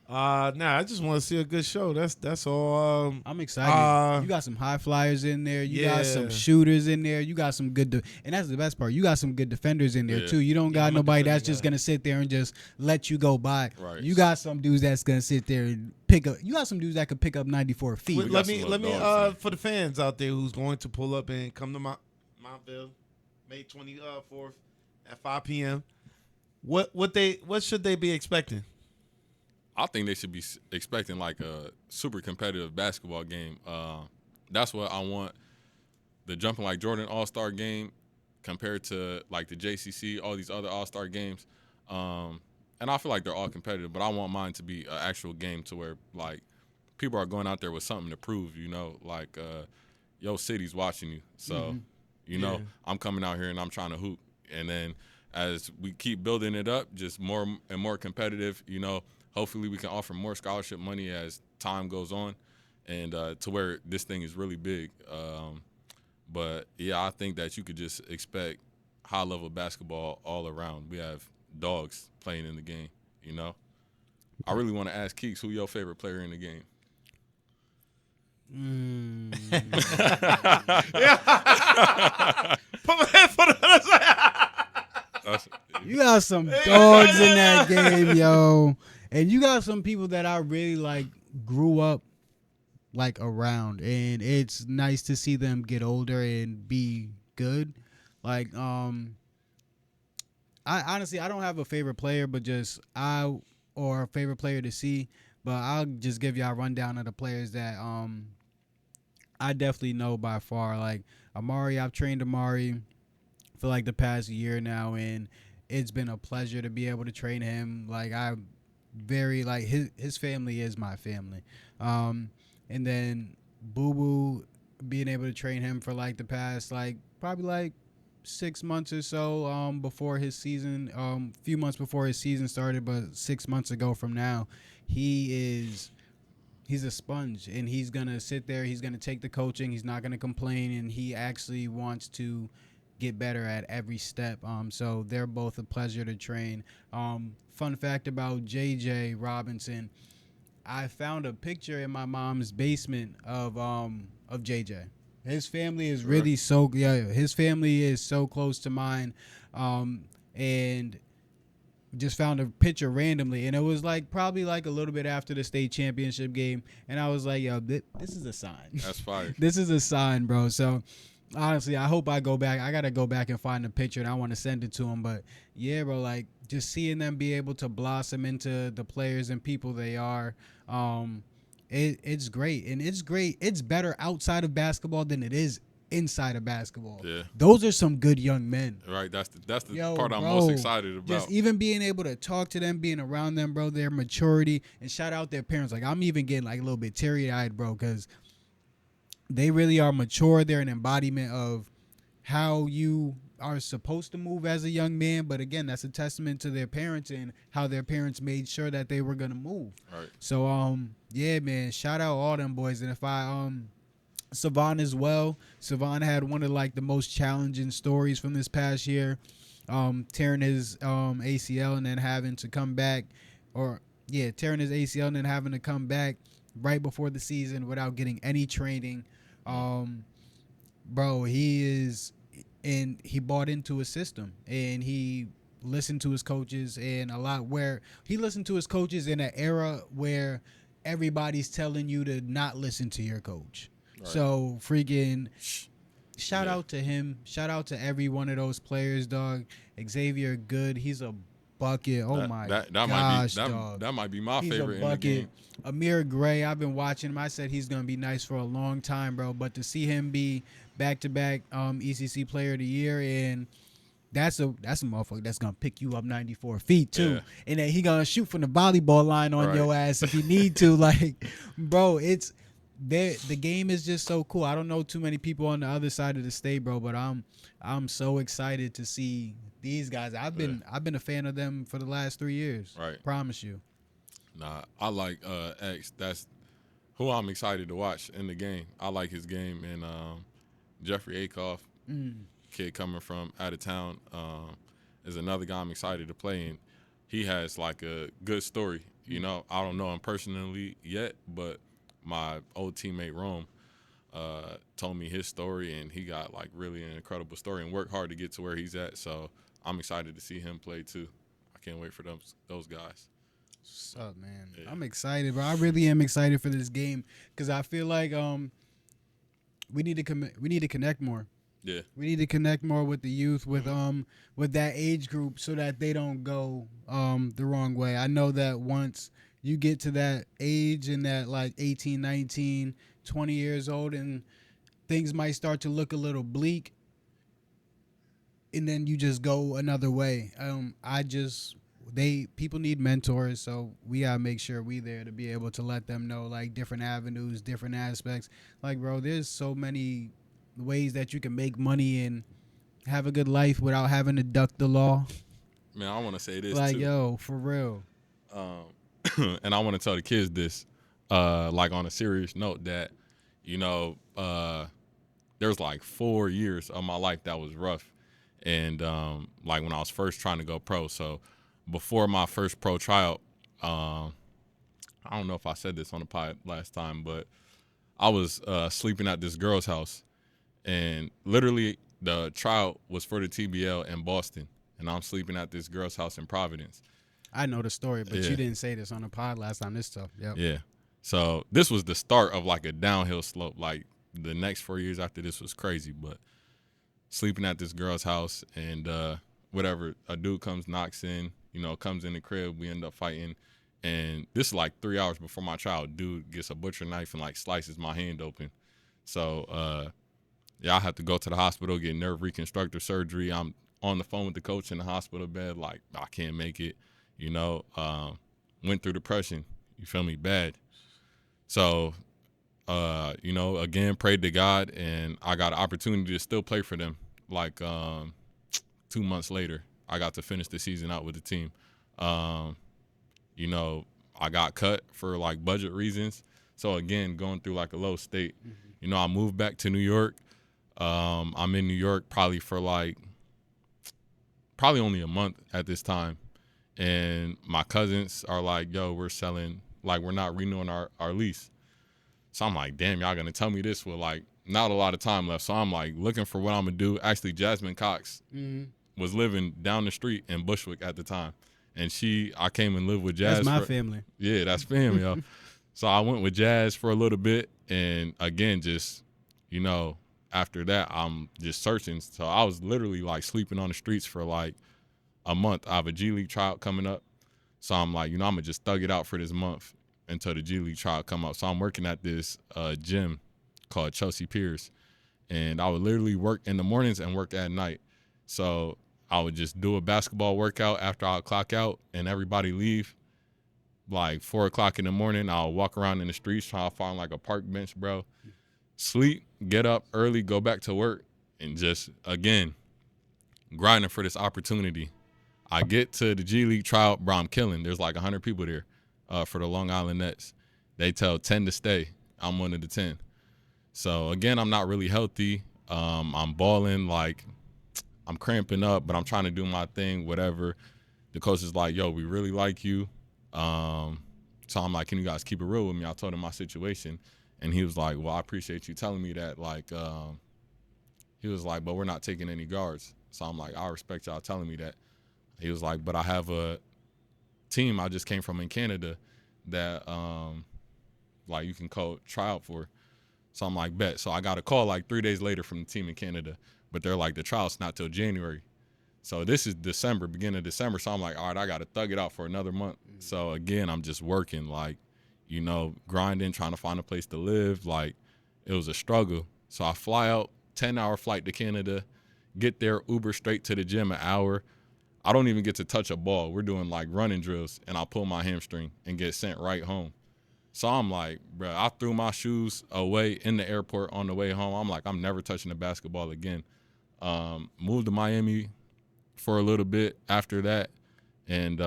Speaker 3: I just want to see a good show. That's all.
Speaker 1: I'm excited. You got some high flyers in there. You got some shooters in there. You got some good, and that's the best part. You got some good defenders in there too. You don't got nobody that's just gonna sit there and just let you go by. Right. You got some dudes that's gonna sit there and pick up. You got some dudes that could pick up 94 feet.
Speaker 3: Let me for the fans out there who's going to pull up and come to Montville, May 24th at 5 p.m. What should they be expecting?
Speaker 2: I think they should be expecting like a super competitive basketball game. That's what I want. The Jumping Like Jordan All-Star game compared to like the JCC, all these other All-Star games. And I feel like they're all competitive, but I want mine to be an actual game to where like people are going out there with something to prove, you know, like your city's watching you. So, you know, I'm coming out here and I'm trying to hoop. And then as we keep building it up, just more and more competitive, you know, hopefully we can offer more scholarship money as time goes on and to where this thing is really big. But, yeah, I think that you could just expect high-level basketball all around. We have dogs playing in the game, you know. I really want to ask Keeks, who your favorite player in the game?
Speaker 1: You got some dogs in that game, yo. And you got some people that I really like grew up like around, and it's nice to see them get older and be good. Like I honestly I don't have a favorite player, but just or a favorite player to see. But I'll just give y'all a rundown of the players that I definitely know by far. Like Amari, I've trained Amari for like the past year now, and it's been a pleasure to be able to train him. Like I very like his family is my family. And then Boo Boo, being able to train him for like the past like probably like 6 months or so before his season, few months before his season started, but 6 months ago from now, he's a sponge, and he's gonna sit there, he's gonna take the coaching, he's not gonna complain, and he actually wants to get better at every step. So they're both a pleasure to train. Fun fact about JJ Robinson, I found a picture in my mom's basement of JJ. His family is really his family is so close to mine. And just found a picture randomly, and it was like probably like a little bit after the state championship game, and I was like, yo, this is a sign.
Speaker 2: That's fire.
Speaker 1: This is a sign, bro. So honestly, I hope I go back. I gotta go back and find the picture, and I want to send it to him. But yeah, bro, like just seeing them be able to blossom into the players and people they are, it's great, and it's great. It's better outside of basketball than it is inside of basketball.
Speaker 2: Yeah.
Speaker 1: Those are some good young men.
Speaker 2: Right. That's the
Speaker 1: Yo,
Speaker 2: part I'm
Speaker 1: bro,
Speaker 2: most excited about.
Speaker 1: Just even being able to talk to them, being around them, bro, their maturity, and shout out their parents. Like I'm even getting like a little bit teary-eyed, bro, because they really are mature. They're an embodiment of how you are supposed to move as a young man. But again, that's a testament to their parents and how their parents made sure that they were gonna move.
Speaker 2: Right.
Speaker 1: So yeah, man, shout out all them boys. And if I Savon as well. Savon had one of like the most challenging stories from this past year, tearing his ACL and then having to come back, tearing his ACL and then having to come back right before the season without getting any training. Bro, he bought into a system, and he listened to his coaches, and he listened to his coaches in an era where everybody's telling you to not listen to your coach. Right. So freaking shout out to him. Shout out to every one of those players, dog. Xavier Good, he's a bucket. Oh my gosh, dog.
Speaker 2: That might be my favorite
Speaker 1: a bucket.
Speaker 2: in the game.
Speaker 1: Amir Gray, I've been watching him. I said he's gonna be nice for a long time, bro. But to see him be back-to-back ECC Player of the Year, and that's a motherfucker that's gonna pick you up 94 feet too, and then he gonna shoot from the volleyball line on your ass if you need to. Like, bro, the game is just so cool. I don't know too many people on the other side of the state, bro, but I'm so excited to see these guys. I've been a fan of them for the last 3 years.
Speaker 2: Right.
Speaker 1: Promise you.
Speaker 2: Nah, I like X. That's who I'm excited to watch in the game. I like his game, and Jeffrey Akoff, kid coming from out of town, is another guy I'm excited to play. And he has like a good story. You know, I don't know him personally yet, but my old teammate Rome told me his story, and he got like really an incredible story and worked hard to get to where he's at. So I'm excited to see him play too. I can't wait for those guys.
Speaker 1: What's up, man? Yeah. I'm excited, bro. I really am excited for this game because I feel like we need to connect more.
Speaker 2: Yeah,
Speaker 1: we need to connect more with the youth, with that age group, so that they don't go the wrong way. I know that once you get to that age and that like 18, 19, 20 years old, and things might start to look a little bleak, and then you just go another way. People need mentors, so we gotta make sure we there to be able to let them know like different avenues, different aspects. Like, bro, there's so many ways that you can make money and have a good life without having to duck the law.
Speaker 2: Man, I want to say this
Speaker 1: like,
Speaker 2: too.
Speaker 1: Yo, for real.
Speaker 2: And I want to tell the kids this, like on a serious note, that, you know, there's like 4 years of my life that was rough. And like when I was first trying to go pro. So before my first pro tryout, I don't know if I said this on the pod last time, but I was sleeping at this girl's house. And literally the tryout was for the TBL in Boston. And I'm sleeping at this girl's house in Providence.
Speaker 1: I know the story, but
Speaker 2: Yeah.
Speaker 1: you didn't say this on the pod last time. This stuff. Yep.
Speaker 2: Yeah. So this was the start of like a downhill slope. Like the next 4 years after this was crazy, but sleeping at this girl's house and whatever, a dude comes, knocks in, comes in the crib, we end up fighting. And this is like 3 hours before my trial. Dude gets a butcher knife and like slices my hand open. So I have to go to the hospital, get nerve reconstructive surgery. I'm on the phone with the coach in the hospital bed, like I can't make it, went through depression, you feel me, bad. So, again, prayed to God, and I got an opportunity to still play for them. Like 2 months later, I got to finish the season out with the team. I got cut for like budget reasons. So again, going through like a low state. Mm-hmm. I moved back to New York. I'm in New York probably only a month at this time. And my cousins are like, yo, we're selling, like we're not renewing our lease. So I'm like, damn, y'all gonna tell me this with like not a lot of time left. So I'm like looking for what I'm gonna do. Actually, Jasmine Cox was living down the street in Bushwick at the time. And I came and lived with Jazz.
Speaker 1: That's my family.
Speaker 2: Yeah, that's family, yo. So I went with Jazz for a little bit. And again, just, after that, I'm just searching. So I was literally like sleeping on the streets for like a month. I have a G League tryout coming up. So I'm like, I'm going to just thug it out for this month until the G League tryout come up. So I'm working at this gym called Chelsea Piers. And I would literally work in the mornings and work at night. So I would just do a basketball workout after I clock out and everybody leave. Like 4 o'clock in the morning, I'll walk around in the streets trying to find like a park bench, bro. Sleep, get up early, go back to work, and just, again, grinding for this opportunity. I get to the G League tryout, bro, I'm killing. There's like 100 people there for the Long Island Nets. They tell 10 to stay. I'm one of the 10. So, again, I'm not really healthy. I'm balling, like I'm cramping up, but I'm trying to do my thing, whatever. The coach is like, yo, we really like you. So I'm like, can you guys keep it real with me? I told him my situation. And he was like, well, I appreciate you telling me that. Like, he was like, but we're not taking any guards. So I'm like, I respect y'all telling me that. He was like, but I have a team I just came from in Canada that, like, you can try out for. So I'm like, bet. So I got a call like 3 days later from the team in Canada. But they're like, the trial's not till January. So this is December, beginning of December. So I'm like, all right, I got to thug it out for another month. So, again, I'm just working, like, grinding, trying to find a place to live. Like, it was a struggle. So I fly out, 10-hour flight to Canada, get there, Uber straight to the gym an hour. I don't even get to touch a ball. We're doing, like, running drills, and I pull my hamstring and get sent right home. So I'm like, bro, I threw my shoes away in the airport on the way home. I'm like, I'm never touching a basketball again. Moved to Miami for a little bit after that, and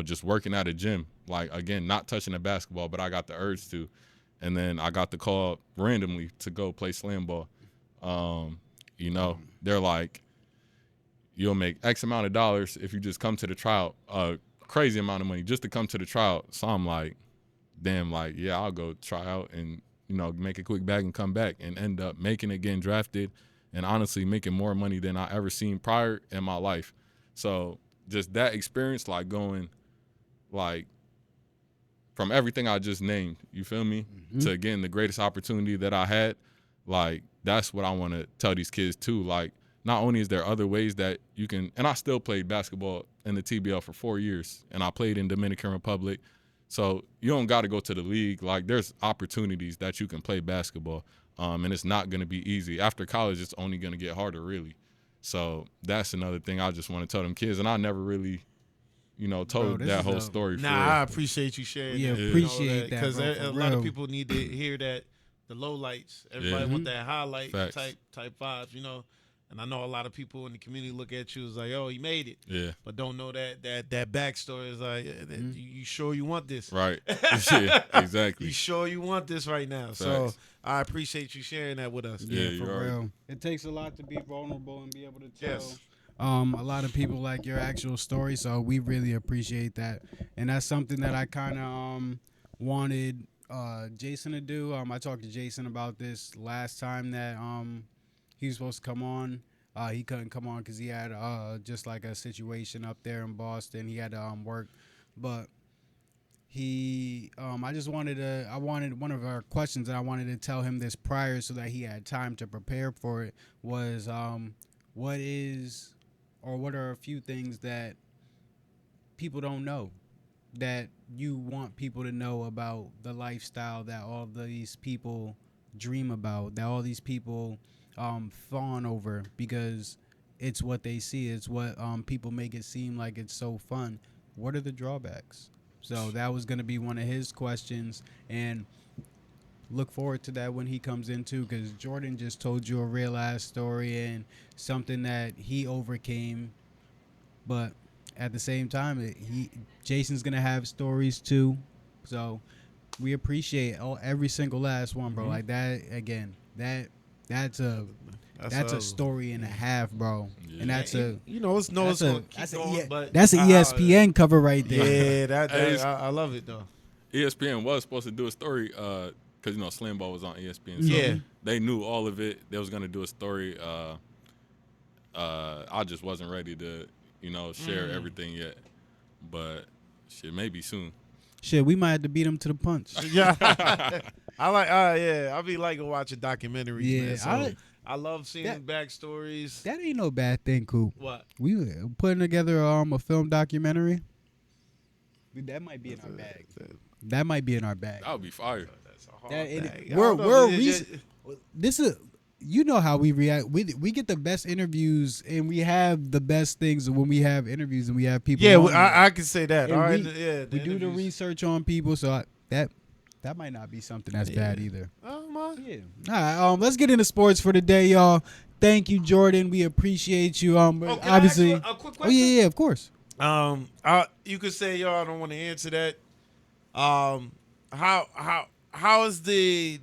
Speaker 2: just working at a gym, like, again, not touching a basketball, but I got the urge to. And then I got the call randomly to go play slam ball. They're like, you'll make X amount of dollars if you just come to the trial, crazy amount of money just to come to the trial. So I'm like, damn, like, yeah, I'll go try out and, make a quick bag and come back, and end up making it, getting drafted, and honestly making more money than I ever seen prior in my life. So just that experience, like, going, like, from everything I just named, you feel me, to, again, the greatest opportunity that I had, like, that's what I want to tell these kids too. Like, not only is there other ways that you can, and I still played basketball in the TBL for 4 years, and I played in Dominican Republic. So you don't got to go to the league. Like, there's opportunities that you can play basketball, and it's not going to be easy. After college, it's only going to get harder, really. So that's another thing I just want to tell them kids, and I never really, told that whole story. For real.
Speaker 3: I appreciate you sharing.
Speaker 1: Yeah,
Speaker 3: that,
Speaker 1: appreciate that,
Speaker 3: because
Speaker 1: bro,
Speaker 3: a lot of people need to hear that, the low lights. Everybody want that highlight type vibes, And I know a lot of people in the community look at you as like, oh, you made it.
Speaker 2: Yeah.
Speaker 3: But don't know that backstory is like, you sure you want this?
Speaker 2: Right. Yeah, exactly.
Speaker 3: You sure you want this right now?
Speaker 2: Facts.
Speaker 3: So I appreciate you sharing that with us.
Speaker 2: Yeah,
Speaker 1: for
Speaker 2: you're
Speaker 1: real.
Speaker 2: right.
Speaker 1: It takes a lot to be vulnerable and be able to tell.
Speaker 3: Yes.
Speaker 1: A lot of people like your actual story, so we really appreciate that. And that's something that I kind of wanted Jason to do. I talked to Jason about this last time that he was supposed to come on. He couldn't come on because he had just like a situation up there in Boston. He had to work, but I wanted one of our questions that I wanted to tell him this prior so that he had time to prepare for it was what are a few things that people don't know that you want people to know about the lifestyle that all these people dream about, that all these people fawn over because it's what they see, it's what people make it seem like it's so fun. What are the drawbacks? So that was going to be one of his questions, and look forward to that when he comes in too, because Jordan just told you a real ass story and something that he overcame, but at the same time, Jason's gonna have stories too. So we appreciate every single last one, bro. Like that again. That's a story and a half, bro.
Speaker 3: Yeah.
Speaker 1: And that's a
Speaker 3: it's gonna keep going, but
Speaker 1: that's an ESPN cover right there.
Speaker 3: Yeah, I love it though.
Speaker 2: ESPN was supposed to do a story because Slam Ball was on ESPN. So
Speaker 3: Yeah.
Speaker 2: they knew all of it. They was gonna do a story. I just wasn't ready to share everything yet, but shit, maybe soon.
Speaker 1: Shit, we might have to beat him to the punch.
Speaker 3: Yeah, I be liking watching documentaries.
Speaker 1: Yeah,
Speaker 3: man, so I love seeing backstories.
Speaker 1: That ain't no bad thing, Coop.
Speaker 3: What?
Speaker 1: We putting together a film documentary. That might be in our bag. That might be in our bag.
Speaker 2: That would be fire.
Speaker 3: That's a hard
Speaker 1: bag. This is. You know how we react. We get the best interviews, and we have the best things when we have interviews and we have people.
Speaker 3: Yeah, I can say that.
Speaker 1: And
Speaker 3: we
Speaker 1: do the research on people, so that might not be something that's bad either.
Speaker 3: Oh my.
Speaker 1: Yeah. All right. Let's get into sports for the day, y'all. Thank you, Jordan. We appreciate you. Obviously.
Speaker 3: I ask a quick question?
Speaker 1: Oh yeah, of course.
Speaker 3: You could say y'all don't want to answer that. How is the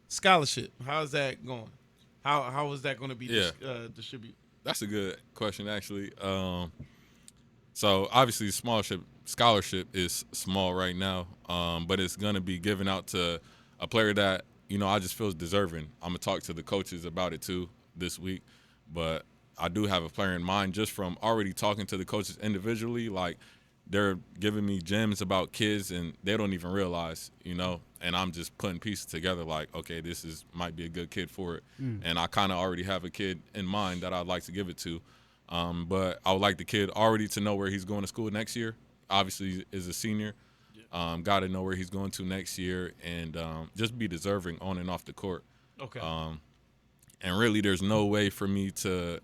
Speaker 3: scholarship? How is that going? How is that going to be distributed?
Speaker 2: That's a good question, actually. So obviously, scholarship is small right now, but it's going to be given out to a player that I just feel is deserving. I'm gonna talk to the coaches about it too this week, but I do have a player in mind just from already talking to the coaches individually. Like, they're giving me gems about kids, and they don't even realize, and I'm just putting pieces together like, okay, this might be a good kid for it. And I kind of already have a kid in mind that I'd like to give it to. But I would like the kid already to know where he's going to school next year. Obviously, is a senior. Got to know where he's going to next year and just be deserving on and off the court.
Speaker 3: Okay.
Speaker 2: And really, there's no way for me to,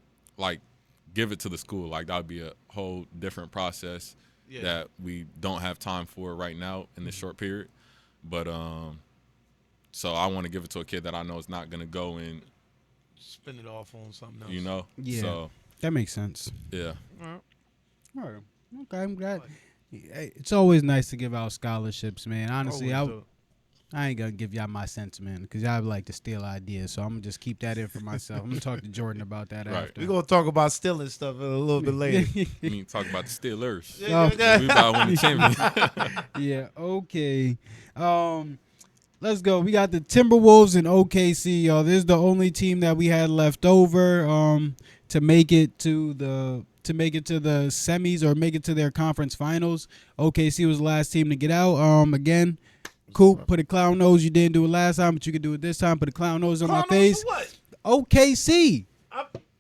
Speaker 2: give it to the school. Like, that would be a whole different process. Yeah. That we don't have time for right now in this short period. But so I want to give it to a kid that I know is not going to go and
Speaker 3: spend it off on something else.
Speaker 1: Yeah.
Speaker 2: So
Speaker 1: that makes sense.
Speaker 2: Yeah.
Speaker 1: All right. Okay, I'm glad. It's always nice to give out scholarships, man. Honestly, I ain't gonna give y'all my sentiment because y'all like to steal ideas, so I'm gonna just keep that in for myself. I'm gonna talk to Jordan about that after.
Speaker 3: We're gonna talk about stealing stuff a little bit later.
Speaker 2: You mean talk about the Steelers?
Speaker 3: We
Speaker 2: about to win the championship.
Speaker 1: Yeah. Okay. Let's go. We got the Timberwolves and OKC, y'all. This is the only team that we had left over to make it to the semis or make it to their conference finals. OKC was the last team to get out. Again. Coop, put a clown nose. You didn't do it last time, but you could do it this time. Put a clown nose on my face.
Speaker 3: What?
Speaker 1: OKC.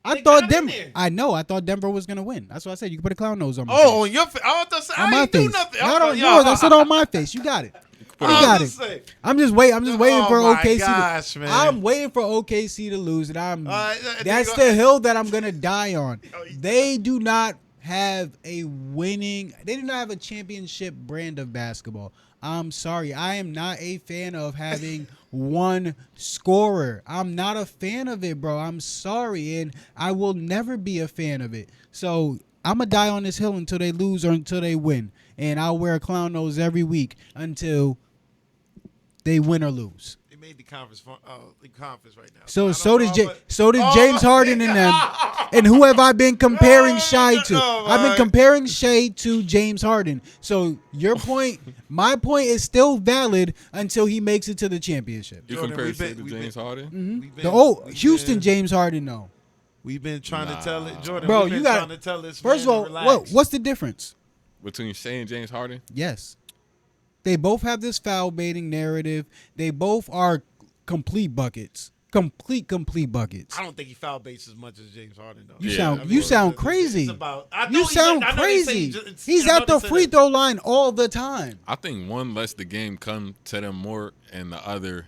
Speaker 1: I thought Denver. I know. I thought Denver was gonna win. That's why I said you can put a clown nose on my face.
Speaker 3: On your face. I didn't do nothing.
Speaker 1: Not on yours. I said on my face. You got it. You got it. I'm just waiting for OKC.
Speaker 3: Gosh, man.
Speaker 1: I'm waiting for OKC to lose, and that's the hill that I'm gonna die on. They do not have a championship brand of basketball. I'm sorry. I am not a fan of having one scorer. I'm not a fan of it, bro. I'm sorry, and I will never be a fan of it. So I'm going to die on this hill until they lose or until they win, and I'll wear a clown nose every week until they win or lose.
Speaker 3: made the conference right now.
Speaker 1: So did James Harden and them. And who have I been comparing Shai to? I've been comparing Shai to James Harden. So your point, my point is still valid until he makes it to the championship.
Speaker 2: You compare Shai to James Harden?
Speaker 1: Houston James Harden, no.
Speaker 3: We've been trying to tell it, Jordan.
Speaker 1: Bro,
Speaker 3: we've been trying to tell this.
Speaker 1: First
Speaker 3: man
Speaker 1: of
Speaker 3: to
Speaker 1: all,
Speaker 3: relax.
Speaker 1: what's the difference?
Speaker 2: Between Shai and James Harden?
Speaker 1: Yes. They both have this foul baiting narrative. They both are complete buckets. Complete buckets.
Speaker 3: I don't think he foul baits as much as James Harden though.
Speaker 1: You sound crazy. You sound crazy. He's at the free throw line all the time.
Speaker 2: I think one lets the game come to them more, and the other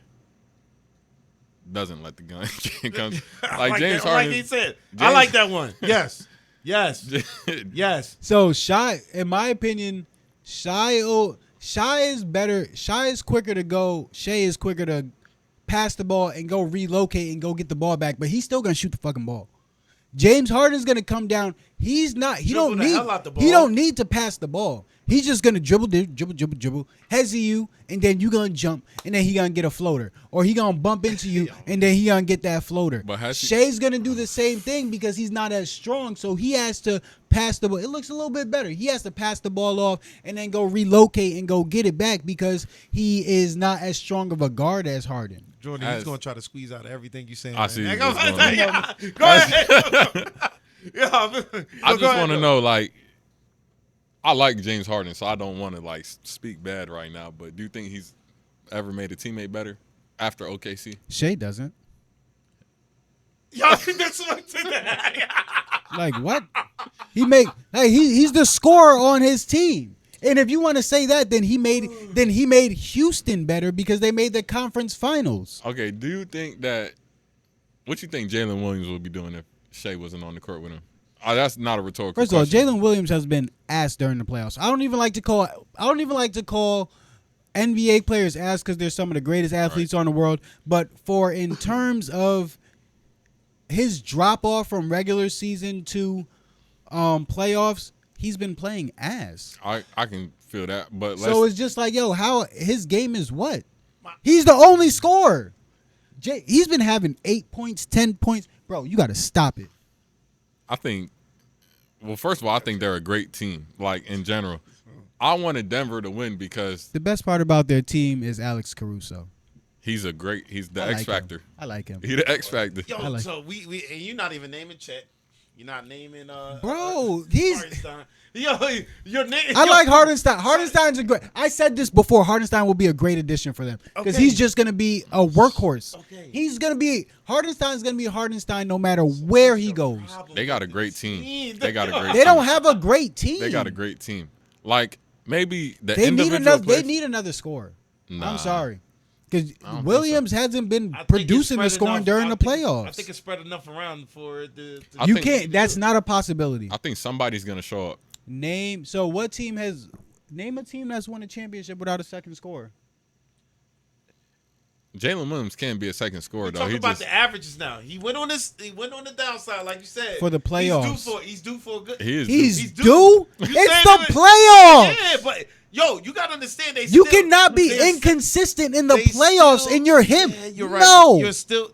Speaker 2: doesn't let the game come. Like James Harden.
Speaker 3: Like he said. I like that one. Yes. Yes.
Speaker 1: So Shai, in my opinion, Shai is better. Shai is quicker to pass the ball and go relocate and go get the ball back, but he's still gonna shoot the fucking ball. James Harden's gonna come down. He don't need to pass the ball. He's just gonna dribble, heads to you, and then you gonna jump, and then he gonna get a floater, or he gonna bump into you, and then he gonna get that floater. But Shai's gonna do the same thing because he's not as strong, so he has to pass the ball. It looks a little bit better. He has to pass the ball off and then go relocate and go get it back because he is not as strong of a guard as Harden.
Speaker 3: Jordan, he's gonna try to squeeze out everything you're saying.
Speaker 2: I see.
Speaker 3: Go ahead.
Speaker 2: I just want to know, like, I like James Harden, so I don't want to like speak bad right now. But do you think he's ever made a teammate better after OKC?
Speaker 1: Shai doesn't.
Speaker 3: Y'all think that's what today?
Speaker 1: Like what? He's the scorer on his team. And if you want to say that, then he made Houston better because they made the conference finals.
Speaker 2: Okay, do you think that what you think Jalen Williams would be doing if Shai wasn't on the court with him? That's not a rhetorical question.
Speaker 1: First of all, Jalen Williams has been ass during the playoffs. I don't even like to call NBA players ass because they're some of the greatest athletes on the world. But in terms of his drop off from regular season to playoffs, he's been playing ass.
Speaker 2: I can feel that, but
Speaker 1: so it's just like, how his game is what? He's the only scorer. He's been having 8 points, 10 points. Bro, you got to stop it.
Speaker 2: I think, well, first of all, I think they're a great team, like, in general. I wanted Denver to win because
Speaker 1: the best part about their team is Alex Caruso.
Speaker 2: He's the X Factor.
Speaker 1: I like him.
Speaker 2: He's the X Factor.
Speaker 3: Yo, so we and you're not even naming Chet. You're not naming
Speaker 1: bro, he's
Speaker 3: Hardenstein. Your name.
Speaker 1: I like Hardenstein. Hardenstein's a great. I said this before. Hardenstein will be a great addition for them because he's just going to be a workhorse. Okay. Hardenstein's going to be Hardenstein no matter where he goes.
Speaker 2: They got a great team.
Speaker 1: They don't have a great team.
Speaker 2: They got a great team. Like maybe
Speaker 1: they need another scorer. Nah. I'm sorry. Because Williams hasn't been producing the scoring during the playoffs.
Speaker 3: I think it's spread enough around for the
Speaker 1: you can't. That's not a possibility.
Speaker 2: I think somebody's gonna show up.
Speaker 1: Name a team that's won a championship without a second scorer.
Speaker 2: Jalen Williams can be a second scorer though.
Speaker 3: Talking about the averages now. He went on the downside, like you said.
Speaker 1: For the playoffs.
Speaker 3: He's due for a good.
Speaker 1: He's due. It's the playoffs.
Speaker 3: Yeah, but. Yo, you gotta understand
Speaker 1: you cannot be inconsistent in the playoffs in your hip.
Speaker 3: Yeah, you're right.
Speaker 1: No,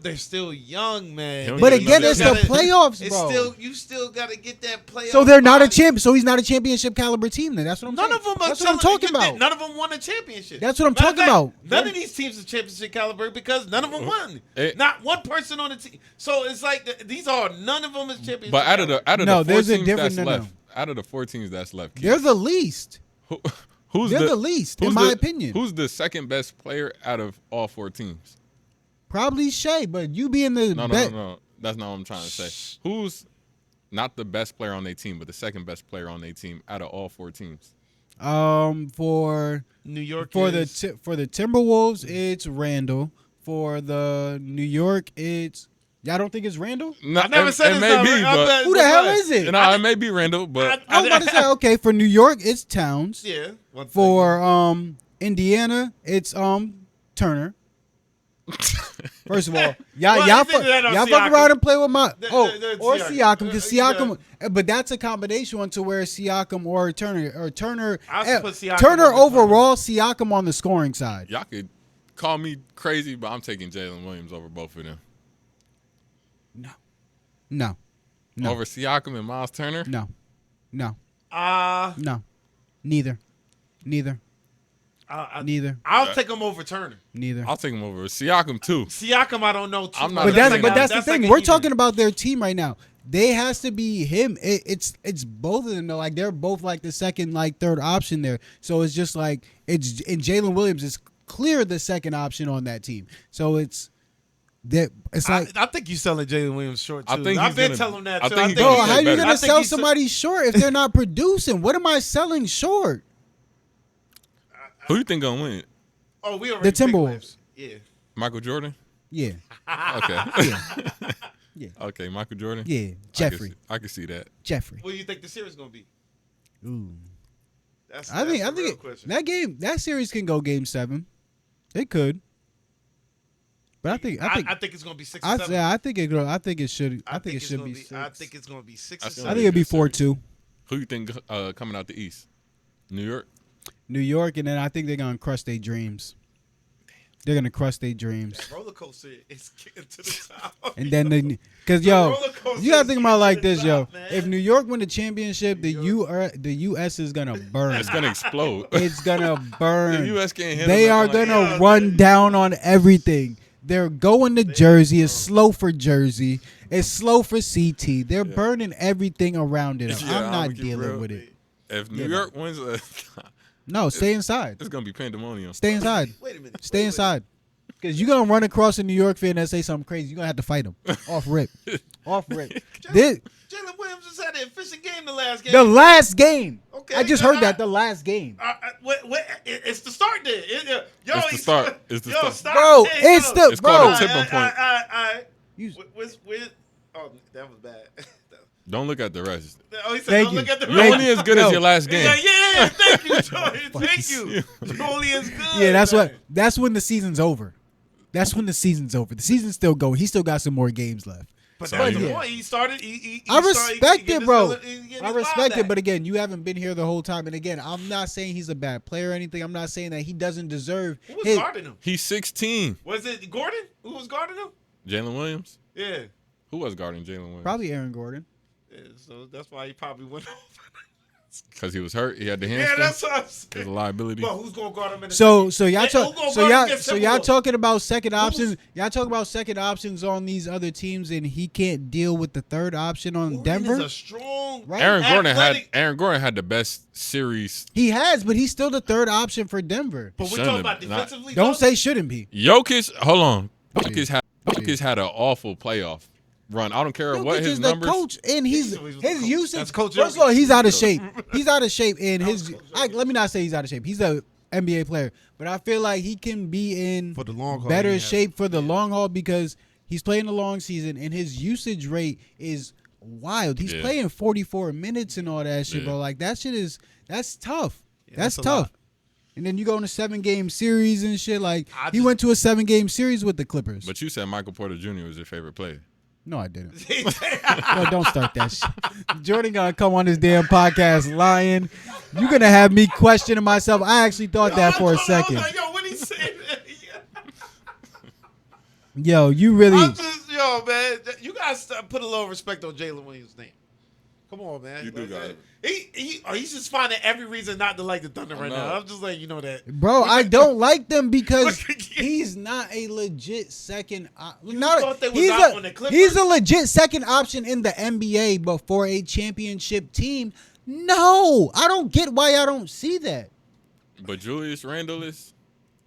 Speaker 3: they're still young, man.
Speaker 1: But again, it's the playoffs, bro.
Speaker 3: You still gotta get that playoff.
Speaker 1: So they're not a champ. So he's not a championship caliber team. Then that's what I'm saying.
Speaker 3: That's what I'm talking about. None of them won a championship.
Speaker 1: That's what I'm talking about.
Speaker 3: None of these teams are championship caliber because none of them won. Not one person on the team. So it's like none of them is championship.
Speaker 2: But out of the 4 teams that's left, out of the 4 teams that's left,
Speaker 1: they're the least. They're the least, in my opinion.
Speaker 2: Who's the second best player out of all 4 teams?
Speaker 1: Probably Shai, but you being the
Speaker 2: no. That's not what I'm trying to say. Who's not the best player on their team, but the second best player on their team out of all 4 teams?
Speaker 1: For
Speaker 3: New York,
Speaker 1: for the Timberwolves, it's Randall. For the New York, it's. Y'all don't think it's Randall?
Speaker 3: No, I never said it.
Speaker 1: But who the hell is it?
Speaker 2: No, it may be Randall, but
Speaker 1: I was about to say, okay, for New York, it's Towns.
Speaker 3: Yeah.
Speaker 1: For Indiana, it's Turner. First of all, y'all fuck around and play with my or Siakam because Siakam, but that's a combination one to where Siakam or Turner.
Speaker 3: I'll put Siakam
Speaker 1: Turner overall, Siakam on the scoring side.
Speaker 2: Y'all could call me crazy, but I'm taking Jalen Williams over both of them.
Speaker 1: No.
Speaker 2: Over Siakam and Miles Turner?
Speaker 1: No. No. Neither. Neither.
Speaker 3: I'll take him over Turner.
Speaker 1: Neither.
Speaker 2: I'll take him over Siakam too.
Speaker 3: Siakam, I don't know too
Speaker 2: I'm
Speaker 3: much.
Speaker 2: not-
Speaker 1: But that's the thing.
Speaker 3: like
Speaker 1: We're
Speaker 3: an
Speaker 1: talking
Speaker 3: even.
Speaker 1: about their team right now. They has to be him. It's both of them though. Like they're both like the second, like third option there. So it's just like it's and Jalen Williams is clear the second option on that team. So it's that it's like.
Speaker 3: I think you selling Jalen Williams short too.
Speaker 2: I think
Speaker 3: I've
Speaker 2: he's
Speaker 3: been
Speaker 2: gonna-
Speaker 3: telling him that
Speaker 2: I
Speaker 3: too.
Speaker 2: think he's
Speaker 1: Bro,
Speaker 2: gonna
Speaker 1: how
Speaker 2: get
Speaker 1: you
Speaker 2: better.
Speaker 1: gonna
Speaker 3: I think
Speaker 1: sell
Speaker 3: he's-
Speaker 1: somebody short if they're not producing? What am I selling short?
Speaker 2: Who you think gonna win?
Speaker 3: Oh, we already
Speaker 1: The Timberwolves.
Speaker 3: picked him.
Speaker 2: Michael Jordan?
Speaker 1: Yeah,
Speaker 2: Okay.
Speaker 1: Yeah.
Speaker 2: Okay, Michael Jordan?
Speaker 1: yeah. Jeffrey,
Speaker 2: I can see that.
Speaker 1: Jeffrey.
Speaker 3: What do you think the series gonna be?
Speaker 1: Ooh.
Speaker 3: That's
Speaker 1: I
Speaker 3: the
Speaker 1: think
Speaker 3: real question.
Speaker 1: that series can go game 7. It could. But I think
Speaker 3: it's gonna be 6 or
Speaker 1: I
Speaker 3: 7.
Speaker 1: I think it I think it should I think it
Speaker 3: it's
Speaker 1: should
Speaker 3: gonna
Speaker 1: be 6.
Speaker 3: I think it's gonna be 6
Speaker 2: I
Speaker 3: or
Speaker 2: still
Speaker 1: I
Speaker 3: 7.
Speaker 1: think it'd be
Speaker 2: Series.
Speaker 1: 4-2.
Speaker 2: Who you think coming out the East? New York?
Speaker 1: New York, and then I think they're gonna crush their dreams. They're gonna crush their dreams.
Speaker 3: Roller coaster is getting to the top.
Speaker 1: And then because
Speaker 3: The
Speaker 1: yo,
Speaker 3: roller coaster
Speaker 1: you gotta
Speaker 3: is
Speaker 1: think about it like
Speaker 3: getting to
Speaker 1: this,
Speaker 3: the
Speaker 1: yo.
Speaker 3: top, man.
Speaker 1: If New York win the championship, the U.S. is gonna burn.
Speaker 2: It's gonna explode.
Speaker 1: It's gonna burn.
Speaker 2: The U.S. can't handle
Speaker 1: They are
Speaker 2: nothing
Speaker 1: gonna
Speaker 2: like that.
Speaker 1: run down on everything. They're going to Jersey. It's slow for Jersey. It's slow for CT. They're burning everything around it.
Speaker 2: Yeah,
Speaker 1: I'm
Speaker 2: I'ma
Speaker 1: not
Speaker 2: keep
Speaker 1: dealing
Speaker 2: real.
Speaker 1: with it.
Speaker 2: If New
Speaker 1: Yeah,
Speaker 2: York wins,
Speaker 1: No, stay inside.
Speaker 2: it's gonna be pandemonium.
Speaker 1: Stay inside.
Speaker 3: Wait a minute.
Speaker 1: Stay inside. Because you're going to run across a New York fan and say something crazy. You're going to have to fight him. Off rip. Off rip. This,
Speaker 3: Jalen Williams just had an efficient game the last game.
Speaker 1: the last game.
Speaker 3: Okay,
Speaker 1: I just heard that. The last game.
Speaker 3: It's the start there. Yo,
Speaker 2: It's the start. It's the start.
Speaker 3: Stop.
Speaker 1: Bro,
Speaker 3: Hey,
Speaker 1: it's
Speaker 3: yo.
Speaker 1: the-
Speaker 2: It's called a
Speaker 1: bro.
Speaker 2: tipping point.
Speaker 1: You-
Speaker 3: Oh, that was bad.
Speaker 2: Don't look at the rest.
Speaker 3: Oh, he said,
Speaker 1: Thank
Speaker 3: don't
Speaker 1: you.
Speaker 3: look at the
Speaker 2: You're only as good as your last game.
Speaker 3: Yeah, thank you, Joey. Thank you. You're only as good.
Speaker 1: Yeah, that's
Speaker 3: man.
Speaker 1: what. That's when the season's over. That's when the season's over. The season's still going. He still got some more games left.
Speaker 3: But
Speaker 2: So
Speaker 3: that's the
Speaker 1: yeah.
Speaker 3: point. He started. He
Speaker 1: I
Speaker 3: started
Speaker 1: respect
Speaker 3: getting
Speaker 1: it, bro.
Speaker 3: his
Speaker 1: I
Speaker 3: vibe
Speaker 1: respect it,
Speaker 3: back.
Speaker 1: but again, you haven't been here the whole time. And again, I'm not saying he's a bad player or anything. I'm not saying that he doesn't deserve.
Speaker 3: Who was
Speaker 1: his-
Speaker 3: guarding him?
Speaker 2: He's 16.
Speaker 3: Was it Gordon? Who was guarding him?
Speaker 2: Jalen Williams?
Speaker 3: Yeah.
Speaker 2: Who was guarding Jalen Williams?
Speaker 1: Probably Aaron Gordon.
Speaker 3: Yeah, so that's why he probably went off.
Speaker 2: Because he was hurt. He had the
Speaker 3: Yeah,
Speaker 2: hamstring.
Speaker 3: that's what I'm
Speaker 2: There's
Speaker 3: saying.
Speaker 2: a liability.
Speaker 3: But who's gonna guard him in the
Speaker 1: So
Speaker 3: second?
Speaker 1: y'all
Speaker 3: Hey,
Speaker 1: talk,
Speaker 3: who gonna
Speaker 1: so
Speaker 3: guard him
Speaker 1: y'all
Speaker 3: against
Speaker 1: so y'all
Speaker 3: Timberwolves?
Speaker 1: talking about second
Speaker 3: Who's-
Speaker 1: options. Y'all talk about second options on these other teams, and he can't deal with the third option on
Speaker 3: Gordon
Speaker 1: Denver.
Speaker 3: is a strong.
Speaker 1: Right?
Speaker 2: Aaron Gordon had the best series.
Speaker 1: He has, but he's still the third option for Denver.
Speaker 3: But we're
Speaker 2: Shouldn't
Speaker 3: talking
Speaker 2: have
Speaker 3: about
Speaker 2: not-
Speaker 3: defensively.
Speaker 1: Don't
Speaker 3: though?
Speaker 1: say shouldn't be.
Speaker 2: Jokic, hold on.
Speaker 1: Jeez.
Speaker 2: Jokic had an awful playoff run. I don't care
Speaker 1: Jokic
Speaker 2: what his
Speaker 1: is the
Speaker 2: numbers.
Speaker 1: coach, and
Speaker 3: He's
Speaker 1: his
Speaker 3: the coach.
Speaker 1: usage.
Speaker 3: That's Coach
Speaker 1: First of all,
Speaker 3: Jokic.
Speaker 1: he's out of shape. He's out of shape, and
Speaker 3: That was
Speaker 1: his.
Speaker 3: Coach Jokic.
Speaker 1: Let me not say he's out of shape. He's a NBA player, but I feel like he can be in
Speaker 3: For the long haul,
Speaker 1: better
Speaker 3: he has-
Speaker 1: shape for the long haul because he's playing the long season, and his usage rate is wild. He's
Speaker 2: Yeah.
Speaker 1: playing 44 minutes and all that shit,
Speaker 2: Yeah.
Speaker 1: bro. Like that's tough.
Speaker 3: Yeah,
Speaker 1: that's
Speaker 3: that's a
Speaker 1: tough.
Speaker 3: lot.
Speaker 1: And then you go in a 7-game series and shit. Like
Speaker 3: I
Speaker 1: he
Speaker 3: just-
Speaker 1: went to a 7-game series with the Clippers.
Speaker 2: But you said Michael Porter Jr. was your favorite player.
Speaker 1: No, I didn't. No, don't start that shit. Jordan gonna come on this damn podcast lying. You're gonna have me questioning myself. I actually thought that for a second.
Speaker 3: Yo, what he said?
Speaker 1: Yo, you really.
Speaker 3: Yo, man, you guys put a little respect on Jalen Williams' name. Come on, man.
Speaker 2: You do got it.
Speaker 3: He's just finding every reason not to like the Thunder right
Speaker 2: know.
Speaker 3: now. I'm just letting you know that.
Speaker 1: Bro, I don't like them because
Speaker 3: Look,
Speaker 1: he's not a legit second.
Speaker 3: thought they was out on the Clippers?
Speaker 1: He's a legit second option in the NBA, but for a championship team, no, I don't get why I don't see that.
Speaker 2: But Julius Randle is.